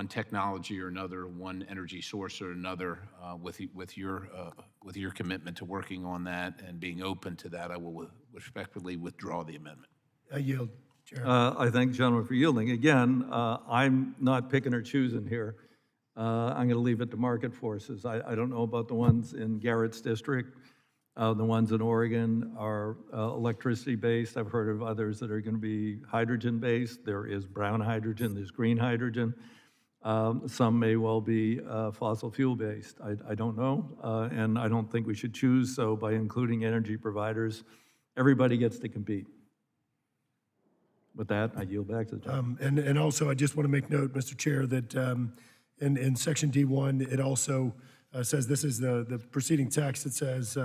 technology or another, one energy source or another. With your commitment to working on that and being open to that, I will respectfully withdraw the amendment. I yield, Chair. I thank the gentleman for yielding. Again, I'm not picking or choosing here. I'm going to leave it to market forces. I don't know about the ones in Garrett's district, The ones in Oregon are electricity-based. I've heard of others that are going to be hydrogen-based. There is brown hydrogen, there's green hydrogen. Some may well be fossil fuel-based. I don't know, and I don't think we should choose. So by including energy providers, everybody gets to compete. With that, I yield back to the chair. And also, I just want to make note, Mr. Chair, that in section D1, it also says, this is the preceding text, it says,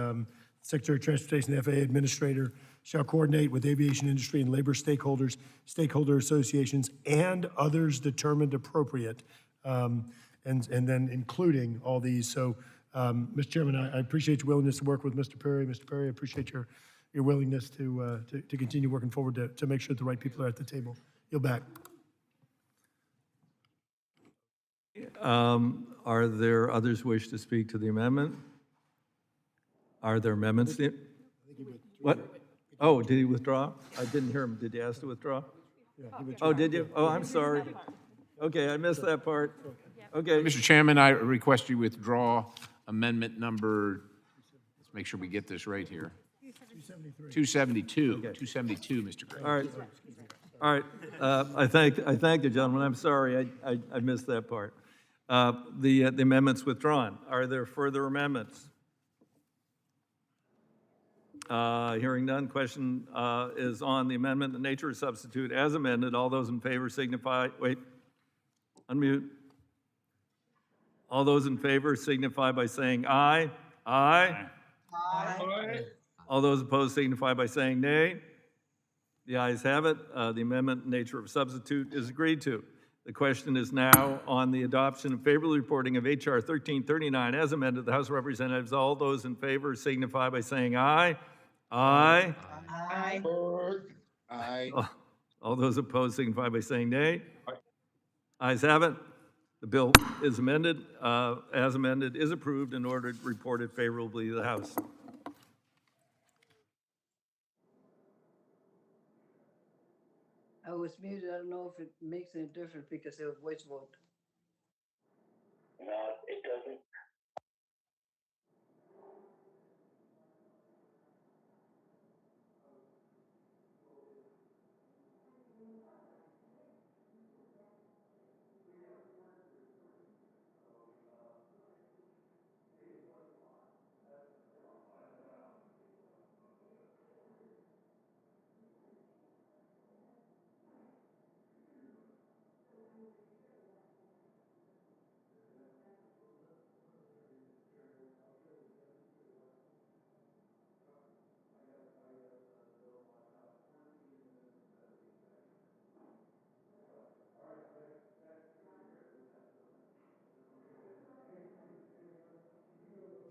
Secretary of Transportation, the FAA Administrator shall coordinate with aviation industry and labor stakeholders, stakeholder associations, and others determined appropriate, and then including all these. So, Mr. Chairman, I appreciate your willingness to work with Mr. Perry. Mr. Perry, I appreciate your willingness to continue working forward to make sure the right people are at the table. Yield back. Are there others who wish to speak to the amendment? Are there amendments? What? Oh, did he withdraw? I didn't hear him. Did you ask to withdraw? Oh, did you? Oh, I'm sorry. Okay, I missed that part. Okay. Mr. Chairman, I request you withdraw amendment number, let's make sure we get this right here. 272. 272, Mr. Gray. All right. All right. I thank the gentleman. I'm sorry, I missed that part. The amendment's withdrawn. Are there further amendments? Hearing none, question is on the amendment, the nature of substitute as amended. All those in favor signify, wait, unmute. All those in favor signify by saying aye. Aye. Aye. All those opposed signify by saying nay. The ayes have it. The amendment, nature of substitute, is agreed to. The question is now on the adoption and favorable reporting of H.R. 1339 as amended. The House of Representatives, all those in favor signify by saying aye. Aye. Aye. Aye. All those opposed signify by saying nay. Ayes have it. The bill is amended, as amended, is approved and ordered reported favorably to the House. I was muted. I don't know if it makes any difference because it was voice vote. No, it doesn't.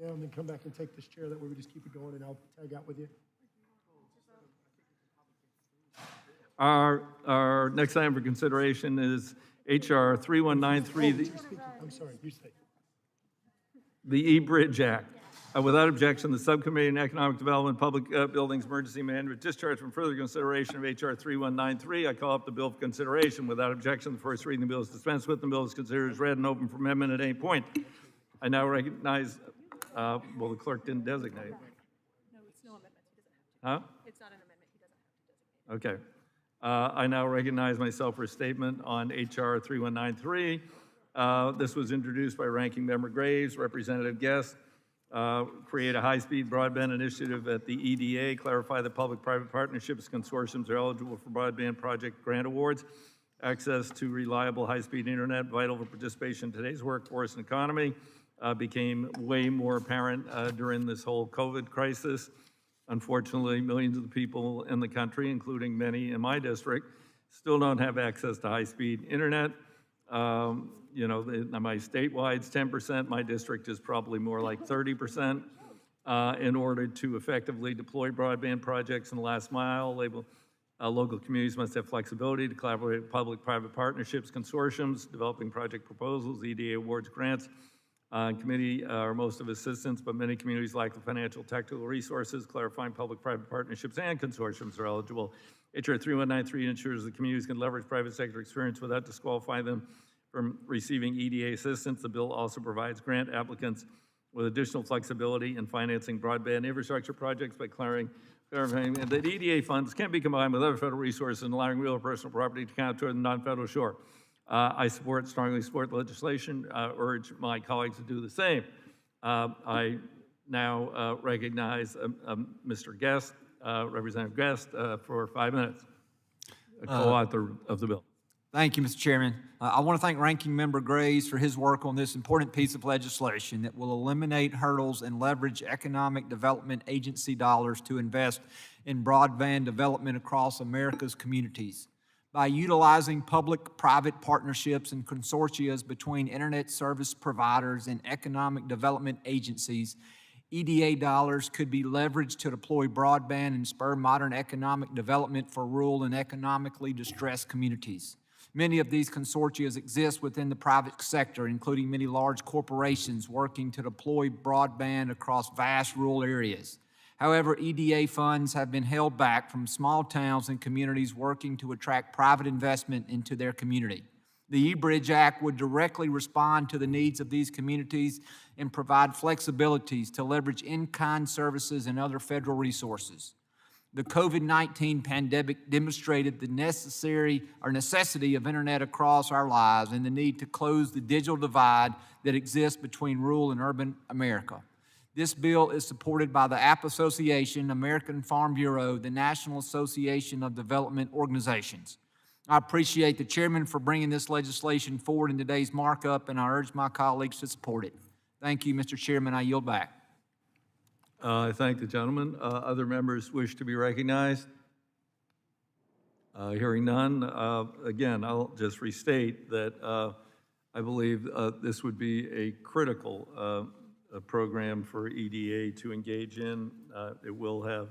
Yeah, and then come back and take this chair. That way we just keep it going, and I'll tag out with you. Our next item for consideration is H.R. 3193, I'm sorry, you say. the E-Bridge Act. Without objection, the Subcommittee on Economic Development, Public Buildings, Emergency Management, Discharge from further consideration of H.R. 3193. I call up the bill for consideration. Without objection, the first reading of the bill is dispensed with. The bill is considered as read and open for amendment at any point. I now recognize, well, the clerk didn't designate. No, it's no amendment. He doesn't have to. Huh? It's not an amendment. He doesn't have to designate. Okay. I now recognize myself for a statement on H.R. 3193. This was introduced by Ranking Member Graves, Representative Guest. Create a high-speed broadband initiative at the EDA, clarify that public-private partnerships consortiums are eligible for broadband project grant awards, access to reliable high-speed internet, vital for participation in today's workforce and economy, became way more apparent during this whole COVID crisis. Unfortunately, millions of the people in the country, including many in my district, still don't have access to high-speed internet. You know, my statewide is 10%. My district is probably more like 30%. In order to effectively deploy broadband projects in the last mile, local communities must have flexibility to collaborate with public-private partnerships, consortiums, developing project proposals, EDA awards, grants. Committee are most of assistance, but many communities lack the financial technical resources. Clarifying public-private partnerships and consortiums are eligible. HR 3193 ensures that communities can leverage private sector experience without disqualifying them from receiving EDA assistance. The bill also provides grant applicants with additional flexibility in financing broadband infrastructure projects by clarifying that EDA funds can be combined with other federal resources and allowing real or personal property to count toward the non-federal shore. I strongly support the legislation, urge my colleagues to do the same. I now recognize Mr. Guest, Representative Guest, for 5 minutes, a co-author of the bill. Thank you, Mr. Chairman. I want to thank Ranking Member Graves for his work on this important piece of legislation that will eliminate hurdles and leverage Economic Development Agency dollars to invest in broadband development across America's communities. By utilizing public-private partnerships and consortia between internet service providers and economic development agencies, EDA dollars could be leveraged to deploy broadband and spur modern economic development for rural and economically distressed communities. Many of these consortia exist within the private sector, including many large corporations working to deploy broadband across vast rural areas. However, EDA funds have been held back from small towns and communities working to attract private investment into their community. The eBridge Act would directly respond to the needs of these communities and provide flexibilities to leverage in-kind services and other federal resources. The COVID-19 pandemic demonstrated the necessity of internet across our lives and the need to close the digital divide that exists between rural and urban America. This bill is supported by the App Association, American Farm Bureau, the National Association of Development Organizations. I appreciate the chairman for bringing this legislation forward in today's markup, and I urge my colleagues to support it. Thank you, Mr. Chairman. I yield back. I thank the gentleman. Other members wish to be recognized? Hearing none, again, I'll just restate that I believe this would be a critical program for EDA to engage in. It will have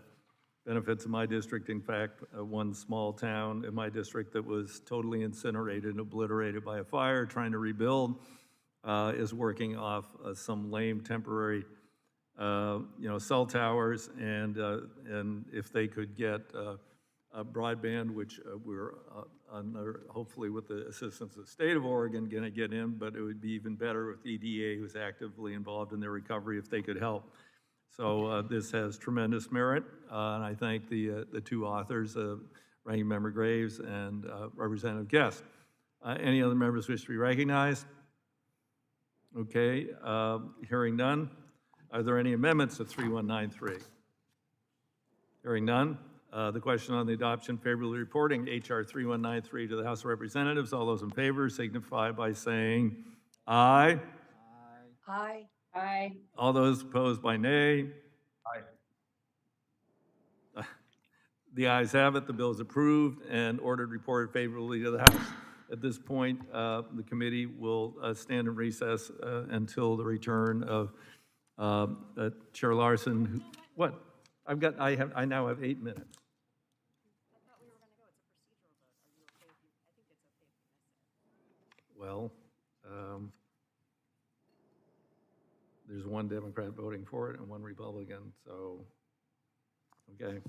benefits in my district. In fact, one small town in my district that was totally incinerated and obliterated by a fire trying to rebuild is working off some lame temporary cell towers, and if they could get broadband, which we're hopefully with the assistance of the state of Oregon going to get in, but it would be even better with EDA, who's actively involved in their recovery, if they could help. So this has tremendous merit, and I thank the two authors, Ranking Member Graves and Representative Guest. Any other members wish to be recognized? Okay, hearing none. Are there any amendments to 3193? Hearing none. The question on the adoption favorably reporting H.R. 3193 to the House of Representatives. All those in favor signify by saying aye. Aye. Aye. All those opposed by nay. Aye. The ayes have it. The bill is approved and ordered reported favorably to the House. At this point, the committee will stand in recess until the return of Chair Larson. What? I now have 8 minutes. Well, there's one Democrat voting for it and one Republican, so, okay.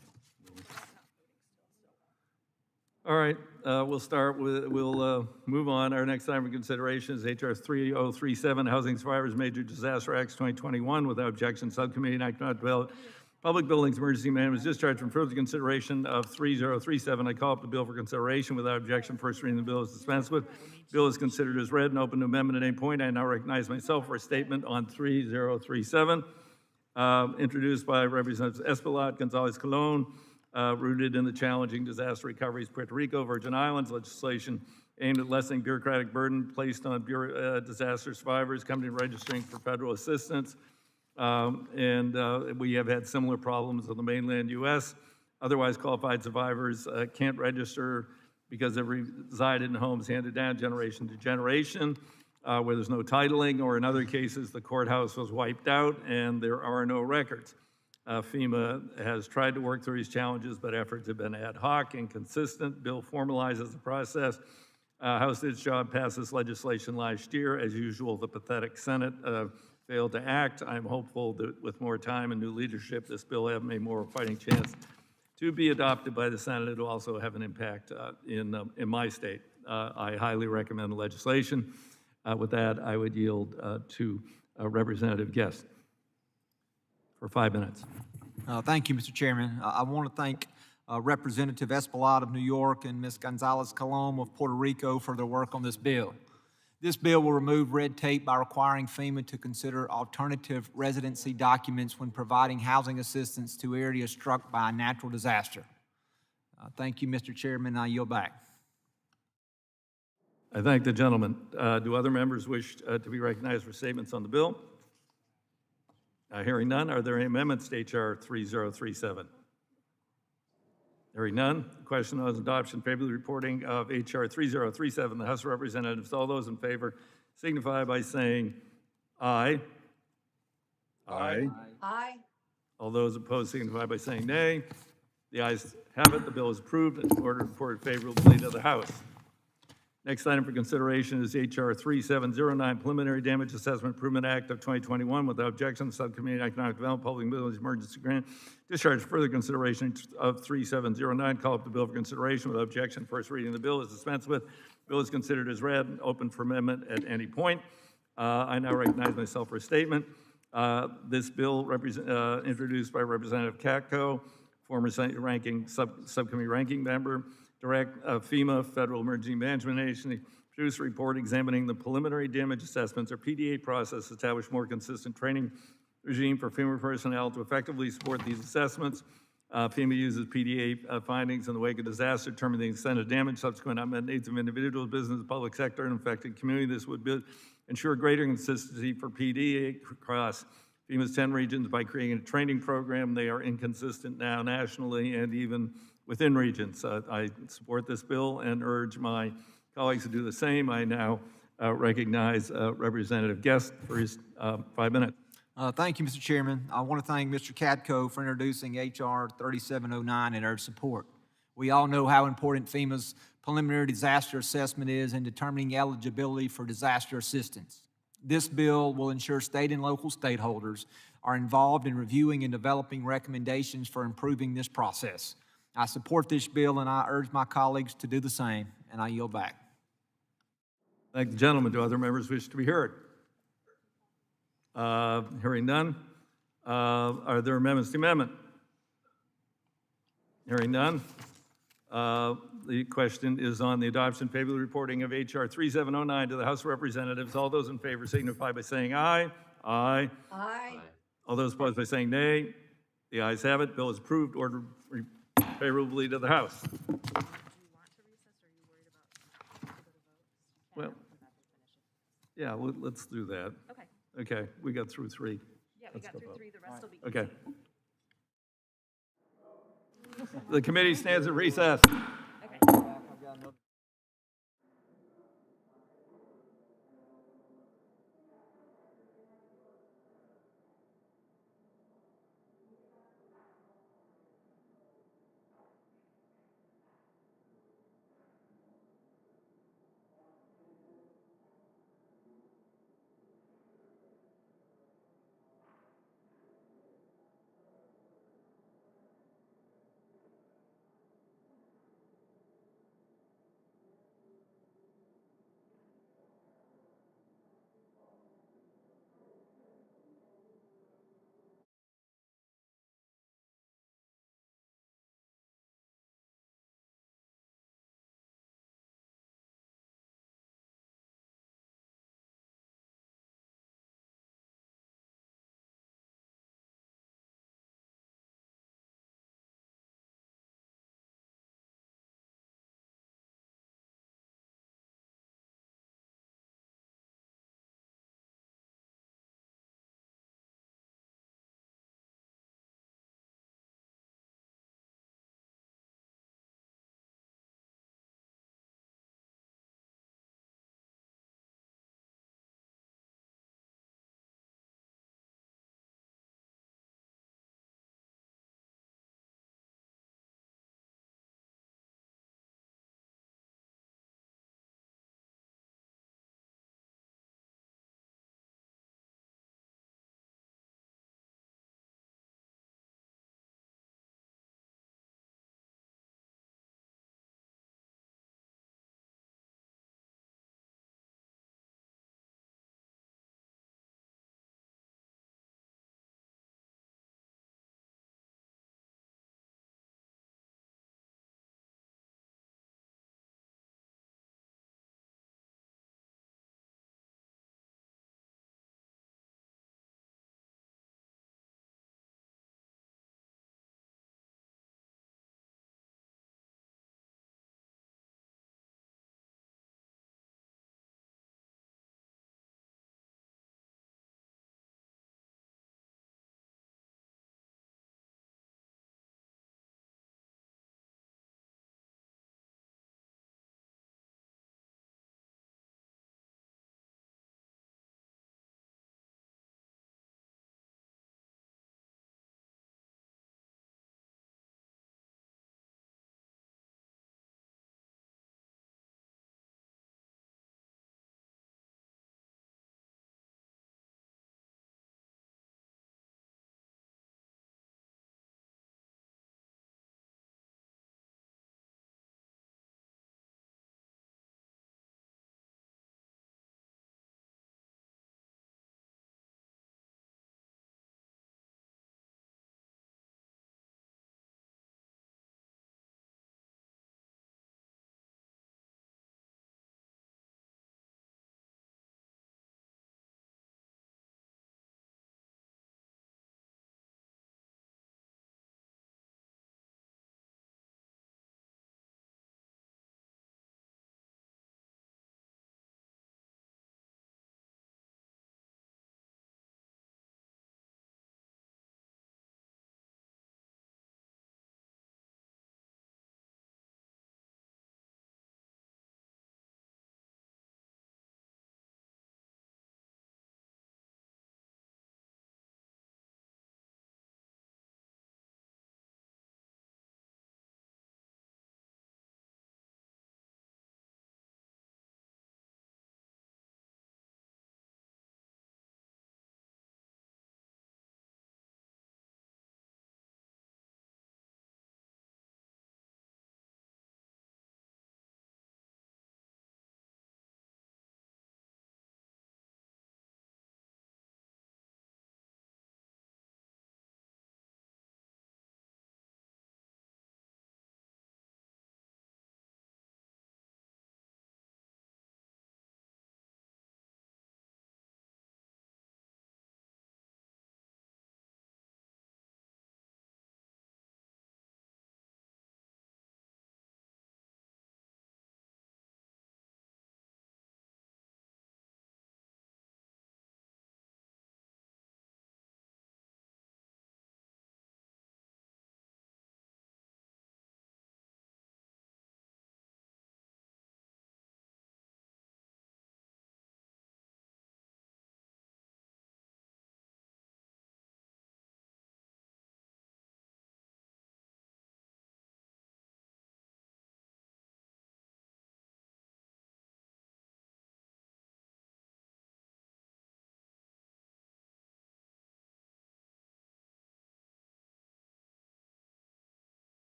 All right, we'll move on. Our next item of consideration is H.R. 3037, Housing Survivors Major Disaster Acts 2021. Without objection, Subcommittee on Economic Development, Public Buildings, Emergency Management is discharged from further consideration of 3037. I call up the bill for consideration. Without objection, first reading of the bill is dispensed with. Bill is considered as read and open to amendment at any point. I now recognize myself for a statement on 3037, introduced by Representatives Espaillat, Gonzalez Colon, rooted in the challenging disaster recoveries Puerto Rico, Virgin Islands, legislation aimed at lessening bureaucratic burden placed on disaster survivors coming and registering for federal assistance. We have had similar problems on the mainland U.S. Otherwise qualified survivors can't register because they reside in homes handed down generation to generation, where there's no titling, or in other cases, the courthouse was wiped out and there are no records. FEMA has tried to work through these challenges, but efforts have been ad hoc, inconsistent. Bill formalizes the process. House did its job, passed this legislation last year. As usual, the pathetic Senate failed to act. I'm hopeful that with more time and new leadership, this bill will have a more fighting chance to be adopted by the Senate. It will also have an impact in my state. I highly recommend the legislation. With that, I would yield to Representative Guest. for 5 minutes. Thank you, Mr. Chairman. I want to thank Representative Espelot of New York and Ms. Gonzalez Colom of Puerto Rico for their work on this bill. This bill will remove red tape by requiring FEMA to consider alternative residency documents when providing housing assistance to areas struck by a natural disaster. Thank you, Mr. Chairman. I yield back. I thank the gentleman. Do other members wish to be recognized for statements on the bill? Hearing none, are there any amendments to H.R. 3037? Hearing none, the question on adoption, favorably reporting of H.R. 3037. The House of Representatives, all those in favor signify by saying aye. Aye. Aye. All those opposed signify by saying nay. The ayes have it. The bill is approved and ordered reported favorably to the House. Next item for consideration is H.R. 3709, Preliminary Damage Assessment Improvement Act of 2021. Without objection, the Subcommittee on Economic Development, Public Mobility, Emergency Grant, discharge further consideration of 3709. Call up the bill for consideration. Without objection, first reading of the bill is dispensed with. Bill is considered as read and open for amendment at any point. I now recognize myself for a statement. This bill introduced by Representative Katko, former subcommittee ranking member, direct FEMA, Federal Emergency Management Agency, produce a report examining the preliminary damage assessments or PDA process, establish more consistent training regime for FEMA personnel to effectively support these assessments. FEMA uses PDA findings in the wake of disaster, determine the extent of damage, subsequent unmet needs of individuals, business, public sector, and affected community. This would ensure greater consistency for PDA across FEMA's 10 regions by creating a training program. They are inconsistent now nationally and even within regions. I support this bill and urge my colleagues to do the same. I now recognize Representative Guest for his 5 minutes. Thank you, Mr. Chairman. I want to thank Mr. Katko for introducing H.R. 3709 and urge support. We all know how important FEMA's preliminary disaster assessment is in determining eligibility for disaster assistance. This bill will ensure state and local stakeholders are involved in reviewing and developing recommendations for improving this process. I support this bill and I urge my colleagues to do the same, and I yield back. Thank the gentleman. Do other members wish to be heard? Hearing none. Are there amendments to the amendment? Hearing none. The question is on the adoption favorably reporting of H.R. 3709 to the House of Representatives. All those in favor signify by saying aye. Aye. Aye. All those opposed by saying nay. The ayes have it. Bill is approved. Ordered favorably to the House. Do you want to recess, or are you worried about to go to vote? Well, yeah, let's do that. Okay. Okay, we got through 3. Yeah, we got through 3. The rest will be Okay. easy. The committee stands at recess. Okay.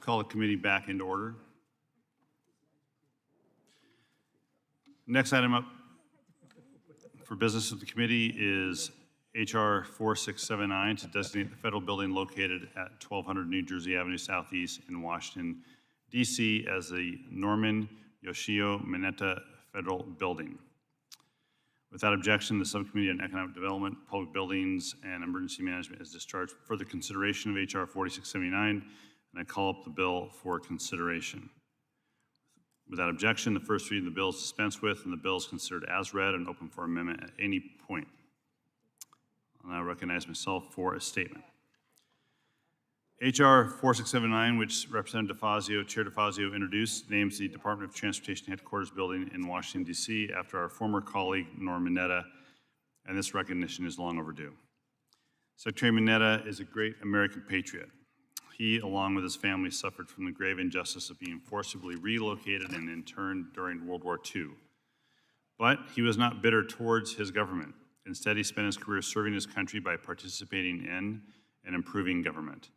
Let's call the committee back into order. Next item up for business of the committee is HR 4679 to designate the federal building located at 1200 New Jersey Avenue Southeast in Washington, D.C. as the Norman Yoshio Mineta Federal Building. Without objection, the Subcommittee on Economic Development, Public Buildings, and Emergency Management is discharged for further consideration of HR 4679, and I call up the bill for consideration. Without objection, the first reading of the bill is dispensed with, and the bill is considered as read and open for amendment at any point. I'll now recognize myself for a statement. HR 4679, which Representative DeFazio, Chair DeFazio introduced, names the Department of Transportation Headquarters Building in Washington, D.C. after our former colleague, Norm Mineta, and this recognition is long overdue. Secretary Mineta is a great American patriot. He, along with his family, suffered from the grave injustice of being forcibly relocated and interned during World War II. But he was not bitter towards his government. Instead, he spent his career serving his country by participating in and improving government.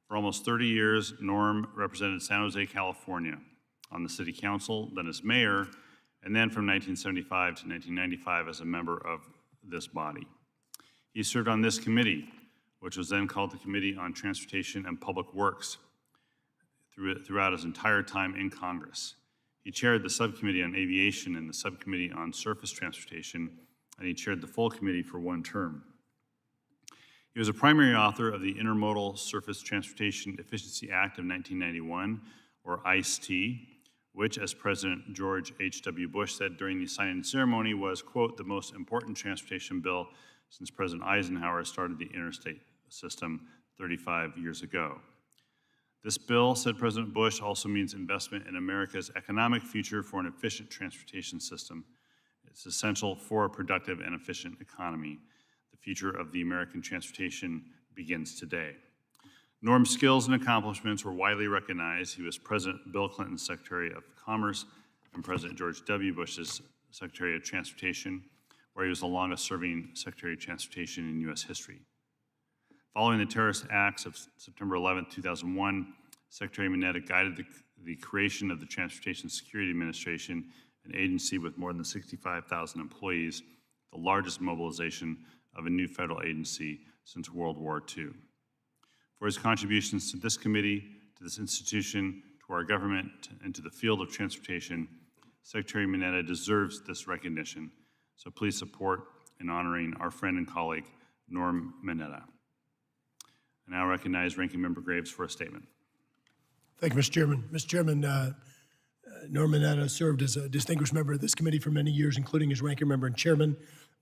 For almost 30 years, Norm represented San Jose, California on the city council, then as mayor, and then from 1975 to 1995 as a member of this body. He served on this committee, which was then called the Committee on Transportation and Public Works, throughout his entire time in Congress. He chaired the Subcommittee on Aviation and the Subcommittee on Surface Transportation, and he chaired the full committee for one term. He was a primary author of the Intermodal Surface Transportation Efficiency Act of 1991, or ICE-T, which, as President George H.W. Bush said during the signing ceremony, was, quote, the most important transportation bill since President Eisenhower started the interstate system 35 years ago. This bill, said President Bush, also means investment in America's economic future for an efficient transportation system. It's essential for a productive and efficient economy. The future of the American transportation begins today. Norm's skills and accomplishments were widely recognized. He was President Bill Clinton's Secretary of Commerce and President George W. Bush's Secretary of Transportation, where he was the longest-serving Secretary of Transportation in U.S. history. Following the terrorist acts of September 11, 2001, Secretary Mineta guided the creation of the Transportation Security Administration, an agency with more than 65,000 employees, the largest mobilization of a new federal agency since World War II. For his contributions to this committee, to this institution, to our government, and to the field of transportation, Secretary Mineta deserves this recognition. So please support in honoring our friend and colleague, Norm Mineta. I now recognize Ranking Member Graves for a statement. Thank you, Mr. Chairman. Mr. Chairman, Norm Mineta served as a distinguished member of this committee for many years, including as ranking member and chairman.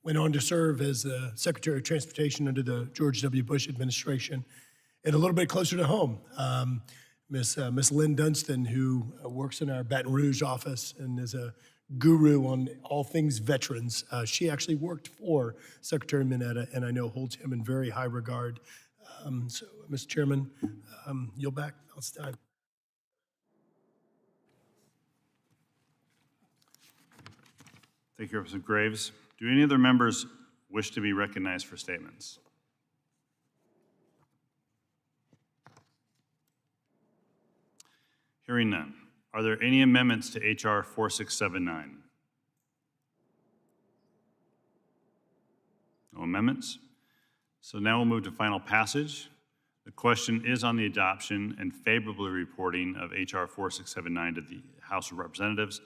Went on to serve as Secretary of Transportation under the George W. Bush administration. And a little bit closer to home, Miss Lynn Dunstan, who works in our Baton Rouge office and is a guru on all things veterans. She actually worked for Secretary Mineta, and I know holds him in very high regard. So, Mr. Chairman, yield back. Now it's time. Thank you, Representative Graves. Do any other members wish to be recognized for statements? Hearing none. Are there any amendments to HR 4679? No amendments? So now we'll move to final passage. The question is on the adoption and favorably reporting of HR 4679 to the House of Representatives.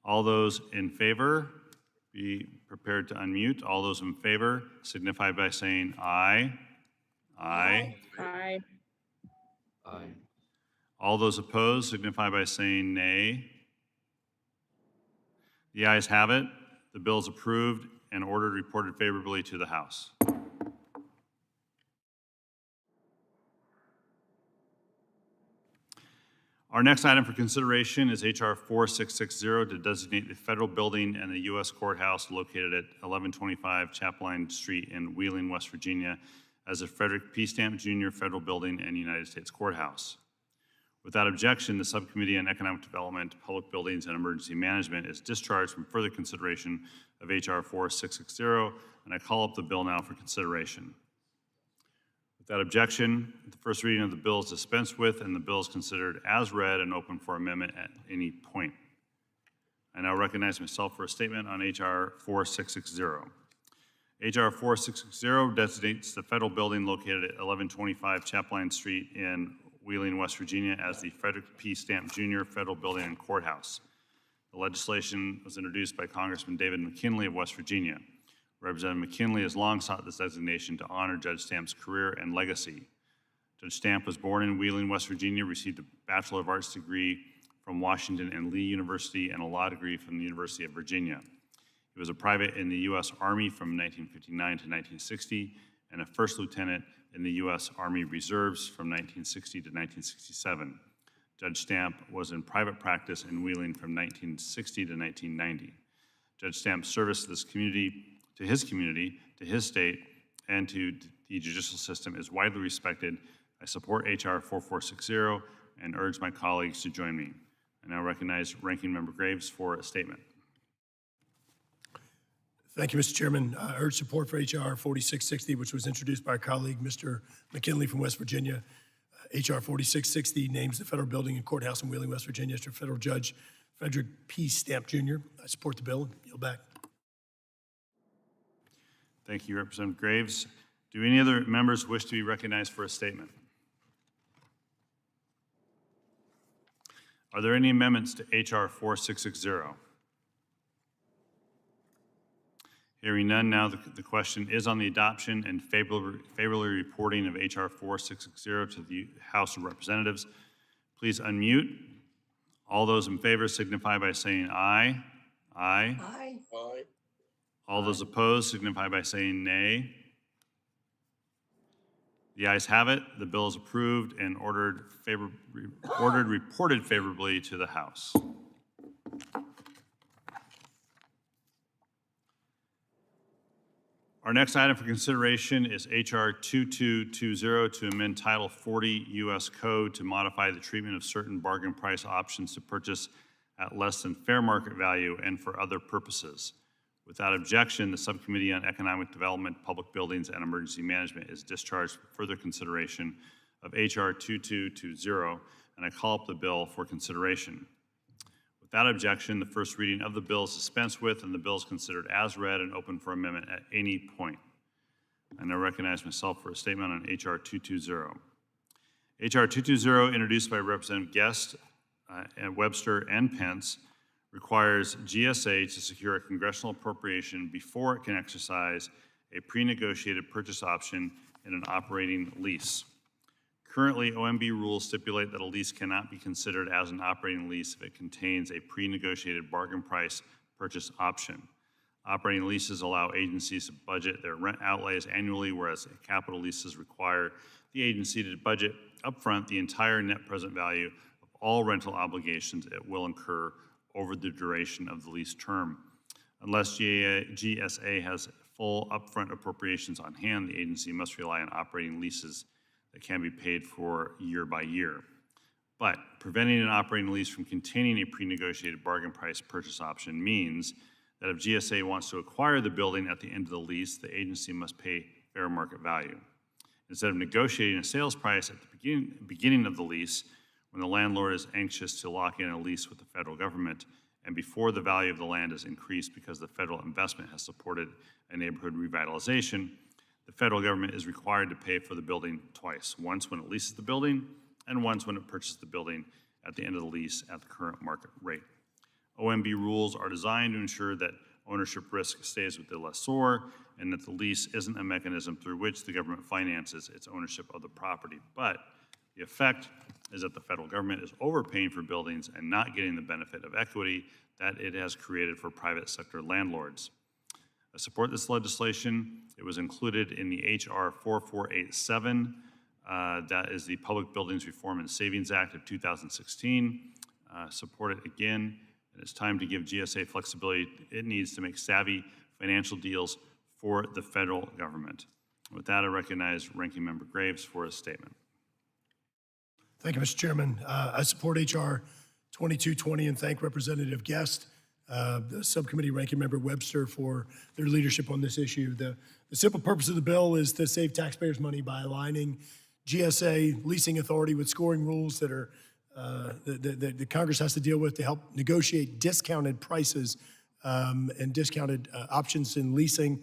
All those in favor, be prepared to unmute. All those in favor signify by saying aye. Aye. Aye. Aye. All those opposed signify by saying nay. The ayes have it. The bill is approved and ordered reported favorably to the House. Our next item for consideration is HR 4660 to designate the federal building and the U.S. courthouse located at 1125 Chaplain Street in Wheeling, West Virginia as a Frederick P. Stamp Jr. Federal Building and United States Courthouse. Without objection, the Subcommittee on Economic Development, Public Buildings, and Emergency Management is discharged from further consideration of HR 4660, and I call up the bill now for consideration. Without objection, the first reading of the bill is dispensed with and the bill is considered as read and open for amendment at any point. I now recognize myself for a statement on H.R. 4660. H.R. 4660 designates the federal building located at 1125 Chapline Street in Wheeling, West Virginia as the Frederick P. Stamp Jr. Federal Building and Courthouse. The legislation was introduced by Congressman David McKinley of West Virginia. Representative McKinley has long sought this designation to honor Judge Stamp's career and legacy. Judge Stamp was born in Wheeling, West Virginia, received a Bachelor of Arts degree from Washington and Lee University and a law degree from the University of Virginia. He was a private in the U.S. Army from 1959 to 1960 and a first lieutenant in the U.S. Army Reserves from 1960 to 1967. Judge Stamp was in private practice in Wheeling from 1960 to 1990. Judge Stamp's service to this community, to his state, and to the judicial system is widely respected. I support H.R. 4460 and urge my colleagues to join me. I now recognize Ranking Member Graves for a statement. Thank you, Mr. Chairman. I urge support for H.R. 4660, which was introduced by our colleague, Mr. McKinley from West Virginia. H.R. 4660 names the federal building and courthouse in Wheeling, West Virginia as Federal Judge Frederick P. Stamp Jr. I support the bill and yield back. Thank you, Representative Graves. Do any other members wish to be recognized for a statement? Are there any amendments to H.R. 4660? Hearing none, now the question is on the adoption and favorably reporting of H.R. 4660 to the House of Representatives. Please unmute. All those in favor signify by saying aye. Aye. Aye. Aye. All those opposed signify by saying nay. The ayes have it. The bill is approved and reported favorably to the House. Our next item for consideration is H.R. 2220 to amend Title 40 U.S. Code to modify the treatment of certain bargain price options to purchase at less than fair market value and for other purposes. Without objection, the Subcommittee on Economic Development, Public Buildings, and Emergency Management is discharged for further consideration of H.R. 2220, and I call up the bill for consideration. Without objection, the first reading of the bill is dispensed with, and the bill is considered as read and open for amendment at any point. I now recognize myself for a statement on H.R. 220. H.R. 220, introduced by Representative Guest, Webster, and Pence, requires GSA to secure a congressional appropriation before it can exercise a pre-negotiated purchase option in an operating lease. Currently, OMB rules stipulate that a lease cannot be considered as an operating lease if it contains a pre-negotiated bargain price purchase option. Operating leases allow agencies to budget their rent outlays annually, whereas capital leases require the agency to budget upfront the entire net present value of all rental obligations it will incur over the duration of the lease term. Unless GSA has full upfront appropriations on hand, the agency must rely on operating leases that can be paid for year by year. But preventing an operating lease from containing a pre-negotiated bargain price purchase option means that if GSA wants to acquire the building at the end of the lease, the agency must pay fair market value. Instead of negotiating a sales price at the beginning of the lease, when the landlord is anxious to lock in a lease with the federal government, and before the value of the land is increased because the federal investment has supported a neighborhood revitalization, the federal government is required to pay for the building twice, once when it leases the building and once when it purchases the building at the end of the lease at the current market rate. OMB rules are designed to ensure that ownership risk stays with the lessor and that the lease isn't a mechanism through which the government finances its ownership of the property. But the effect is that the federal government is overpaying for buildings and not getting the benefit of equity that it has created for private sector landlords. I support this legislation. It was included in the H.R. 4487, that is the Public Buildings Reform and Savings Act of 2016. Support it again, and it's time to give GSA flexibility it needs to make savvy financial deals for the federal government. With that, I recognize Ranking Member Graves for a statement. Thank you, Mr. Chairman. I support H.R. 2220 and thank Representative Guest the subcommittee ranking member Webster for their leadership on this issue. The simple purpose of the bill is to save taxpayers money by aligning GSA leasing authority with scoring rules that are that Congress has to deal with to help negotiate discounted prices and discounted options in leasing.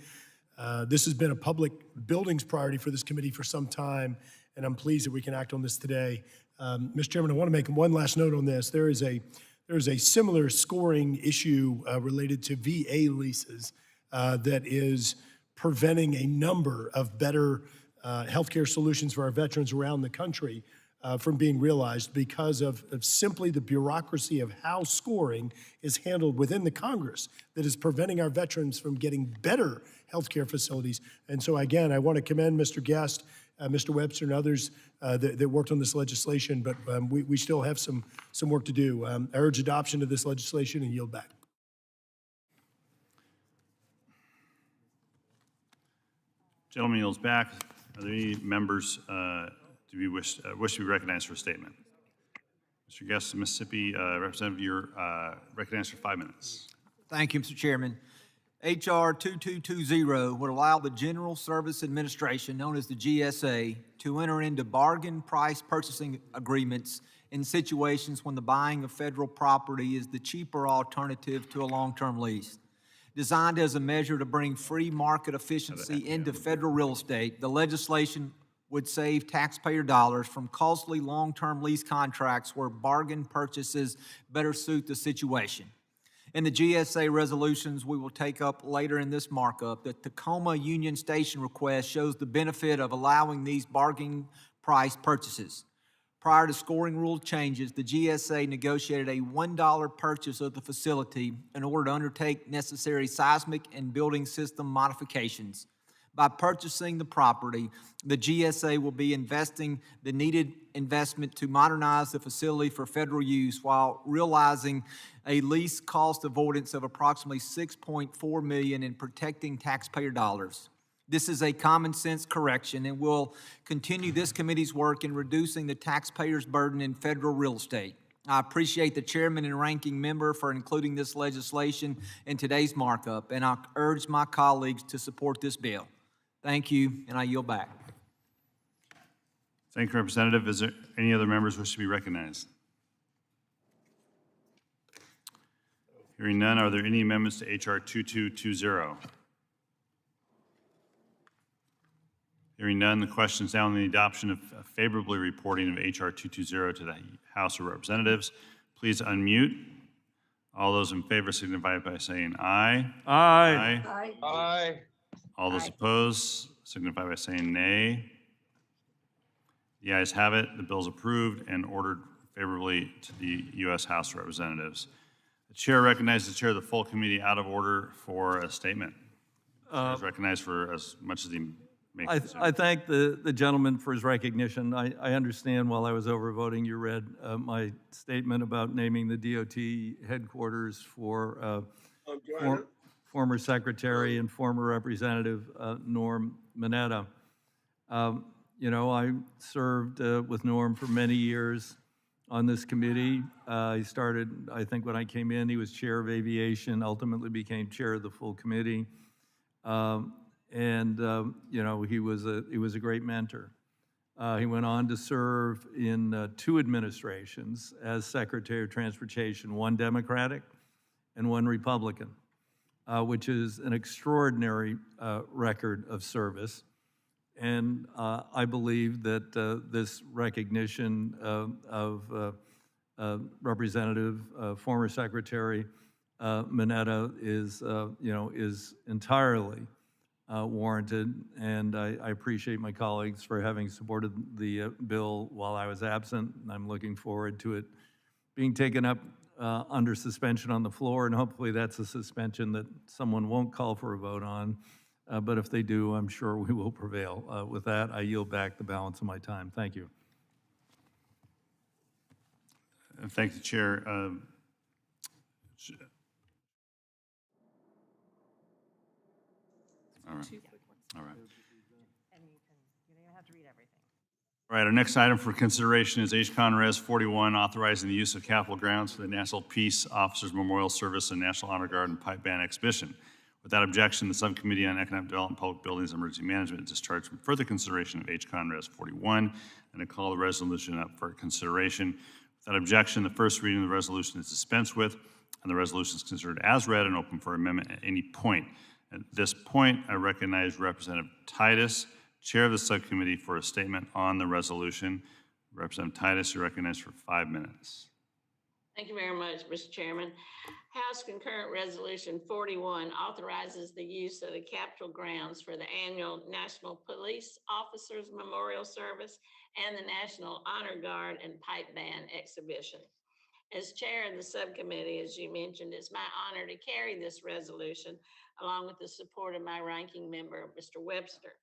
This has been a public buildings priority for this committee for some time, and I'm pleased that we can act on this today. Mr. Chairman, I want to make one last note on this. There is a similar scoring issue related to VA leases that is preventing a number of better healthcare solutions for our veterans around the country from being realized because of simply the bureaucracy of how scoring is handled within the Congress that is preventing our veterans from getting better healthcare facilities. And so again, I want to commend Mr. Guest, Mr. Webster, and others that worked on this legislation, but we still have some work to do. I urge adoption of this legislation and yield back. Gentleman yields back. Are there any members wish to be recognized for a statement? Mr. Guest, Mississippi Representative, you're recognized for 5 minutes. Thank you, Mr. Chairman. H.R. 2220 would allow the General Service Administration, known as the GSA, to enter into bargain price purchasing agreements in situations when the buying of federal property is the cheaper alternative to a long-term lease. Designed as a measure to bring free market efficiency into federal real estate, the legislation would save taxpayer dollars from costly long-term lease contracts where bargain purchases better suit the situation. In the GSA resolutions we will take up later in this markup, the Tacoma Union Station request shows the benefit of allowing these bargain price purchases. Prior to scoring rule changes, the GSA negotiated a $1 purchase of the facility in order to undertake necessary seismic and building system modifications. By purchasing the property, the GSA will be investing the needed investment to modernize the facility for federal use while realizing a lease cost avoidance of approximately $6.4 million in protecting taxpayer dollars. This is a common sense correction and will continue this committee's work in reducing the taxpayer's burden in federal real estate. I appreciate the chairman and ranking member for including this legislation in today's markup, and I urge my colleagues to support this bill. Thank you, and I yield back. Thank you, Representative. Is there any other members wish to be recognized? Hearing none, are there any amendments to H.R. 2220? Hearing none, the question is now on the adoption of favorably reporting of H.R. 220 to the House of Representatives. Please unmute. All those in favor signify by saying aye. Aye. Aye. Aye. All those opposed signify by saying nay. The ayes have it. The bill is approved and ordered favorably to the U.S. House of Representatives. The chair recognizes the chair of the full committee out of order for a statement. The chair is recognized for as much as he may consume. I thank the gentleman for his recognition. I understand while I was overvoting, you read my statement about naming the DOT headquarters for former Secretary and former Representative Norm Mineta. You know, I served with Norm for many years on this committee. He started, I think when I came in, he was chair of aviation, ultimately became chair of the full committee. You know, he was a great mentor. He went on to serve in 2 administrations as Secretary of Transportation, one Democratic and one Republican, which is an extraordinary record of service. And I believe that this recognition of Representative, former Secretary Mineta is, you know, is entirely warranted, and I appreciate my colleagues for having supported the bill while I was absent. I'm looking forward to it being taken up under suspension on the floor, and hopefully that's a suspension that someone won't call for a vote on. But if they do, I'm sure we will prevail. With that, I yield back the balance of my time. Thank you. Thank you, Chair. All right. All right. And you don't have to read everything. All right, our next item for consideration is H-Con Res 41, authorizing the use of Capitol grounds for the National Peace Officers Memorial Service and National Honor Guard and Pipe Band Exhibition. Without objection, the Subcommittee on Economic Development, Public Buildings, and Emergency Management is discharged from further consideration of H-Con Res 41, and I call the resolution up for consideration. Without objection, the first reading of the resolution is dispensed with, and the resolution is considered as read and open for amendment at any point. At this point, I recognize Representative Titus, Chair of the Subcommittee, for a statement on the resolution. Representative Titus, you're recognized for 5 minutes. Thank you very much, Mr. Chairman. House Concurrent Resolution 41 authorizes the use of the Capitol grounds for the annual National Police Officers Memorial Service and the National Honor Guard and Pipe Band Exhibition. As chair of the subcommittee, as you mentioned, it's my honor to carry this resolution along with the support of my ranking member, Mr. Webster.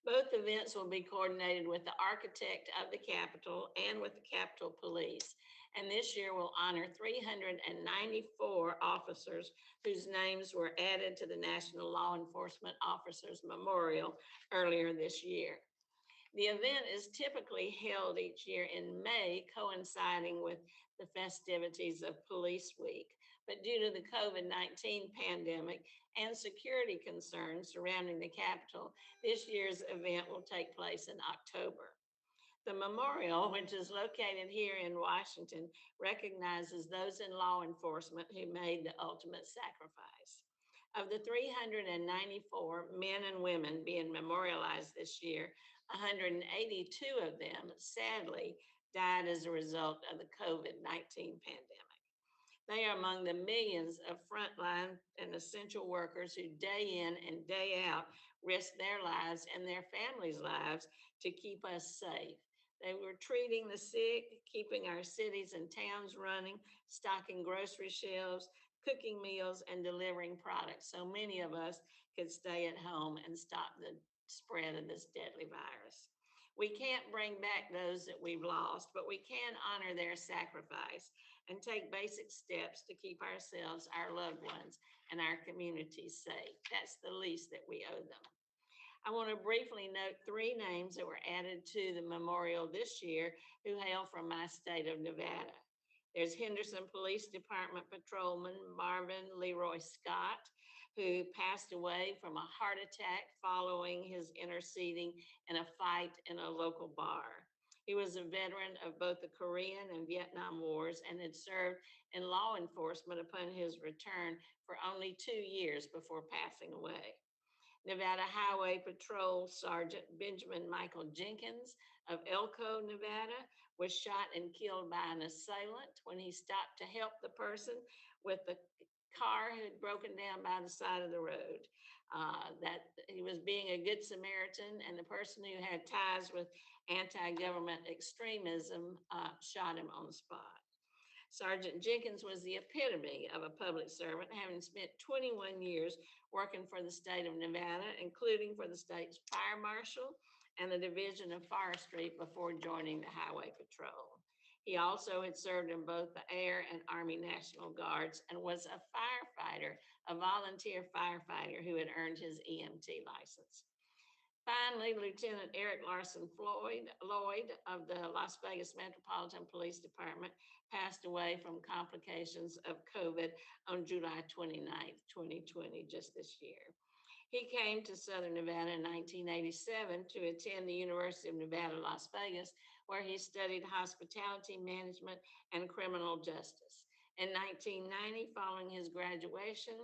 Both events will be coordinated with the architect of the Capitol and with the Capitol Police. And this year will honor 394 officers whose names were added to the National Law Enforcement Officers Memorial earlier this year. The event is typically held each year in May, coinciding with the festivities of Police Week. But due to the COVID-19 pandemic and security concerns surrounding the Capitol, this year's event will take place in October. The memorial, which is located here in Washington, recognizes those in law enforcement who made the ultimate sacrifice. Of the 394 men and women being memorialized this year, 182 of them, sadly, died as a result of the COVID-19 pandemic. They are among the millions of frontline and essential workers who day in and day out risk their lives and their families' lives to keep us safe. They were treating the sick, keeping our cities and towns running, stocking grocery shelves, cooking meals, and delivering products so many of us could stay at home and stop the spread of this deadly virus. We can't bring back those that we've lost, but we can honor their sacrifice and take basic steps to keep ourselves, our loved ones, and our communities safe. That's the least that we owe them. I want to briefly note 3 names that were added to the memorial this year who hail from my state of Nevada. There's Henderson Police Department Patrolman Marvin Leroy Scott, who passed away from a heart attack following his interceding in a fight in a local bar. He was a veteran of both the Korean and Vietnam Wars and had served in law enforcement upon his return for only 2 years before passing away. Nevada Highway Patrol Sergeant Benjamin Michael Jenkins of Elko, Nevada, was shot and killed by an assailant when he stopped to help the person with the car who had broken down by the side of the road. That he was being a good Samaritan, and the person who had ties with anti-government extremism shot him on the spot. Sergeant Jenkins was the epitome of a public servant, having spent 21 years working for the state of Nevada, including for the state's fire marshal and the Division of Forestry before joining the Highway Patrol. He also had served in both the Air and Army National Guards and was a firefighter, a volunteer firefighter who had earned his EMT license. Finally, Lieutenant Eric Larson Lloyd of the Las Vegas Metropolitan Police Department passed away from complications of COVID on July 29th, 2020, just this year. He came to Southern Nevada in 1987 to attend the University of Nevada, Las Vegas, where he studied hospitality management and criminal justice. In 1990, following his graduation,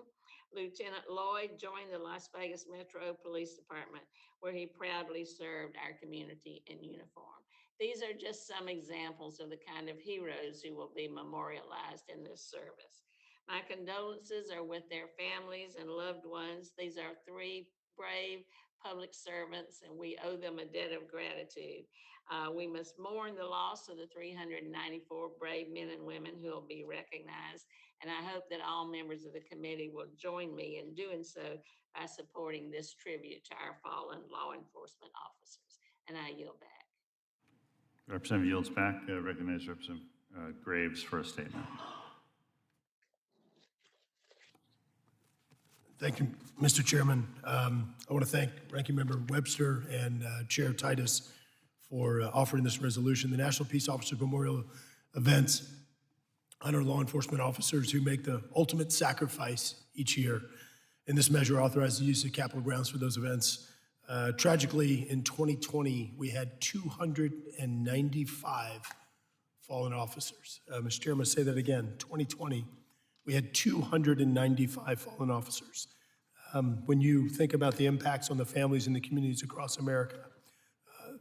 Lieutenant Lloyd joined the Las Vegas Metro Police Department, where he proudly served our community in uniform. These are just some examples of the kind of heroes who will be memorialized in this service. My condolences are with their families and loved ones. These are 3 brave public servants, and we owe them a debt of gratitude. We must mourn the loss of the 394 brave men and women who will be recognized, and I hope that all members of the committee will join me in doing so by supporting this tribute to our fallen law enforcement officers. And I yield back. Representative yields back. Recognize Representative Graves for a statement. Thank you, Mr. Chairman. I want to thank Ranking Member Webster and Chair Titus for offering this resolution. The National Peace Officers Memorial events honor law enforcement officers who make the ultimate sacrifice each year. And this measure authorizes the use of capital grounds for those events. Tragically, in 2020, we had 295 fallen officers. Mr. Chairman, I'll say that again. 2020, we had 295 fallen officers. When you think about the impacts on the families and the communities across America,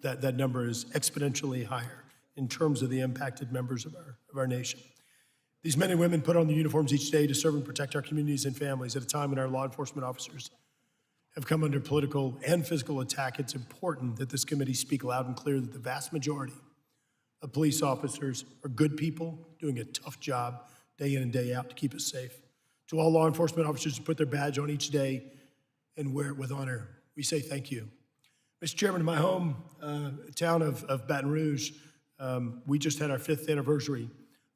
that number is exponentially higher in terms of the impacted members of our nation. These men and women put on the uniforms each day to serve and protect our communities and families at a time when our law enforcement officers have come under political and physical attack. It's important that this committee speak loud and clear that the vast majority of police officers are good people doing a tough job day in and day out to keep us safe. To all law enforcement officers who put their badge on each day and wear it with honor, we say thank you. Mr. Chairman, in my home town of Baton Rouge, we just had our 5th anniversary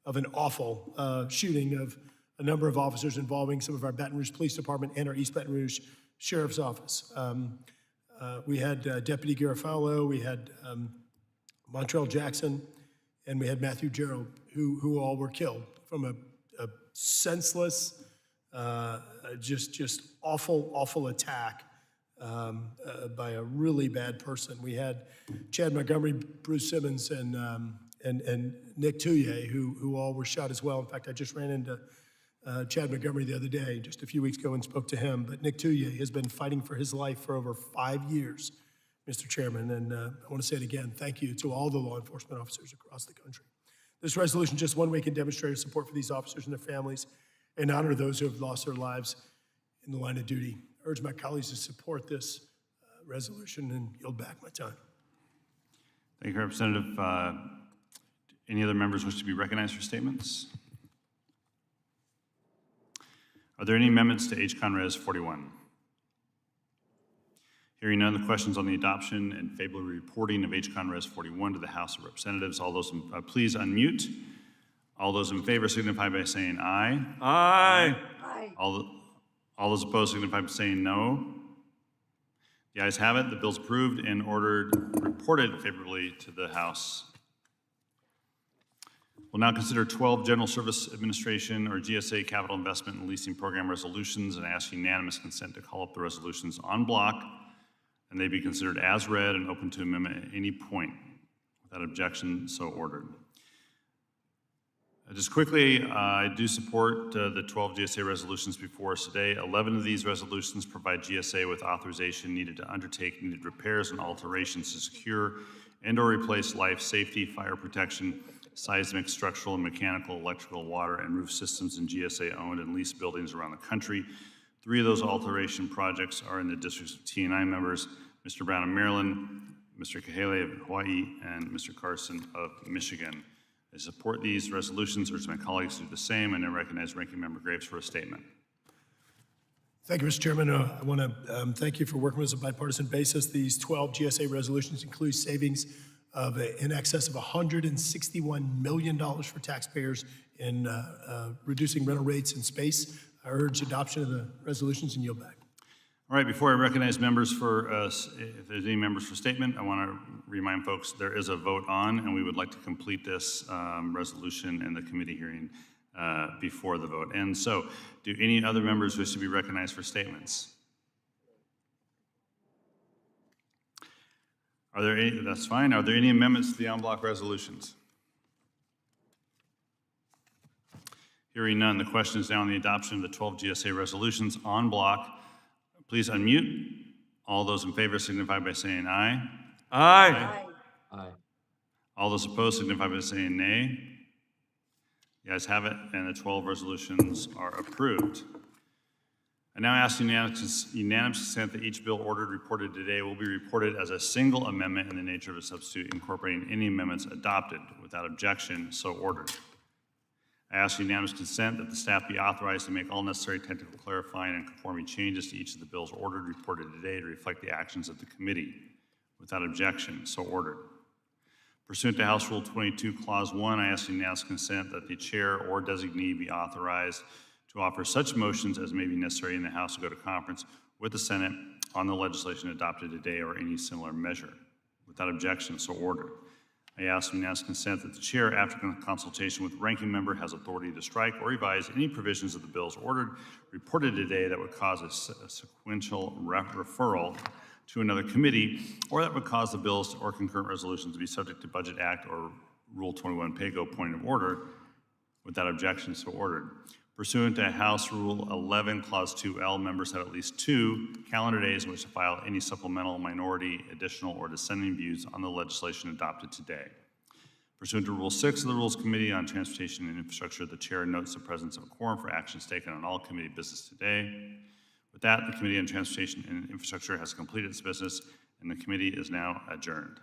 of an awful shooting of a number of officers involving some of our Baton Rouge Police Department and our East Baton Rouge Sheriff's Office. We had Deputy Garofalo, we had Montrell Jackson, and we had Matthew Gerald, who all were killed from a senseless, just awful attack by a really bad person. We had Chad Montgomery, Bruce Simmons, and Nick Touye, who all were shot as well. In fact, I just ran into Chad Montgomery the other day, just a few weeks ago, and spoke to him. But Nick Touye has been fighting for his life for over 5 years, Mr. Chairman. And I want to say it again, thank you to all the law enforcement officers across the country. This resolution, just one way, can demonstrate our support for these officers and their families and honor those who have lost their lives in the line of duty. I urge my colleagues to support this resolution and yield back my time. Thank you, Representative. Any other members wish to be recognized for statements? Are there any amendments to H-Con Res 41? Hearing none, the questions on the adoption and favorable reporting of H-Con Res 41 to the House of Representatives. All those, please unmute. All those in favor signify by saying aye. Aye. Aye. All those opposed signify by saying no. The ayes have it. The bill's approved and reported favorably to the House. We'll now consider 12 General Service Administration or GSA Capital Investment and Leasing Program resolutions and ask unanimous consent to call up the resolutions en bloc, and they be considered as read and open to amendment at any point. Without objection, so ordered. Just quickly, I do support the 12 GSA resolutions before us today. 11 of these resolutions provide GSA with authorization needed to undertake needed repairs and alterations to secure and or replace life safety, fire protection, seismic, structural, and mechanical, electrical, water, and roof systems in GSA-owned and leased buildings around the country. 3 of those alteration projects are in the districts of T&I members, Mr. Brown of Maryland, Mr. Kahele of Hawaii, and Mr. Carson of Michigan. I support these resolutions, urge my colleagues to do the same, and I recognize Ranking Member Graves for a statement. Thank you, Mr. Chairman. I want to thank you for working with us on a bipartisan basis. These 12 GSA resolutions include savings of in excess of $161 million for taxpayers in reducing rental rates in space. I urge adoption of the resolutions and yield back. All right, before I recognize members for, if there's any members for statement, I want to remind folks there is a vote on, and we would like to complete this resolution in the committee hearing before the vote. And so, do any other members wish to be recognized for statements? Are there any, that's fine. Are there any amendments to the en bloc resolutions? Hearing none, the question is now on the adoption of the 12 GSA resolutions en bloc. Please unmute. All those in favor signify by saying aye. Aye. Aye. All those opposed signify by saying nay. The ayes have it, and the 12 resolutions are approved. I now ask unanimous consent that each bill ordered reported today will be reported as a single amendment in the nature of a substitute incorporating any amendments adopted. Without objection, so ordered. I ask unanimous consent that the staff be authorized to make all necessary technical clarifying and conforming changes to each of the bills ordered reported today to reflect the actions of the committee. Without objection, so ordered. Pursuant to House Rule 22, Clause 1, I ask unanimous consent that the chair or designee be authorized to offer such motions as may be necessary in the House to go to conference with the Senate on the legislation adopted today or any similar measure. Without objection, so ordered. I ask unanimous consent that the chair, after consultation with the ranking member, has authority to strike or revise any provisions of the bills reported today that would cause a sequential referral to another committee, or that would cause the bills or concurrent resolutions to be subject to Budget Act or Rule 21 PAYGO point of order. Without objection, so ordered. Pursuant to House Rule 11, Clause 2L, members have at least 2 calendar days in which to file any supplemental, minority, additional, or dissenting views on the legislation adopted today. Pursuant to Rule 6 of the Rules Committee on Transportation and Infrastructure, the chair notes the presence of a quorum for actions taken on all committee business today. With that, the Committee on Transportation and Infrastructure has completed its business, and the committee is now adjourned.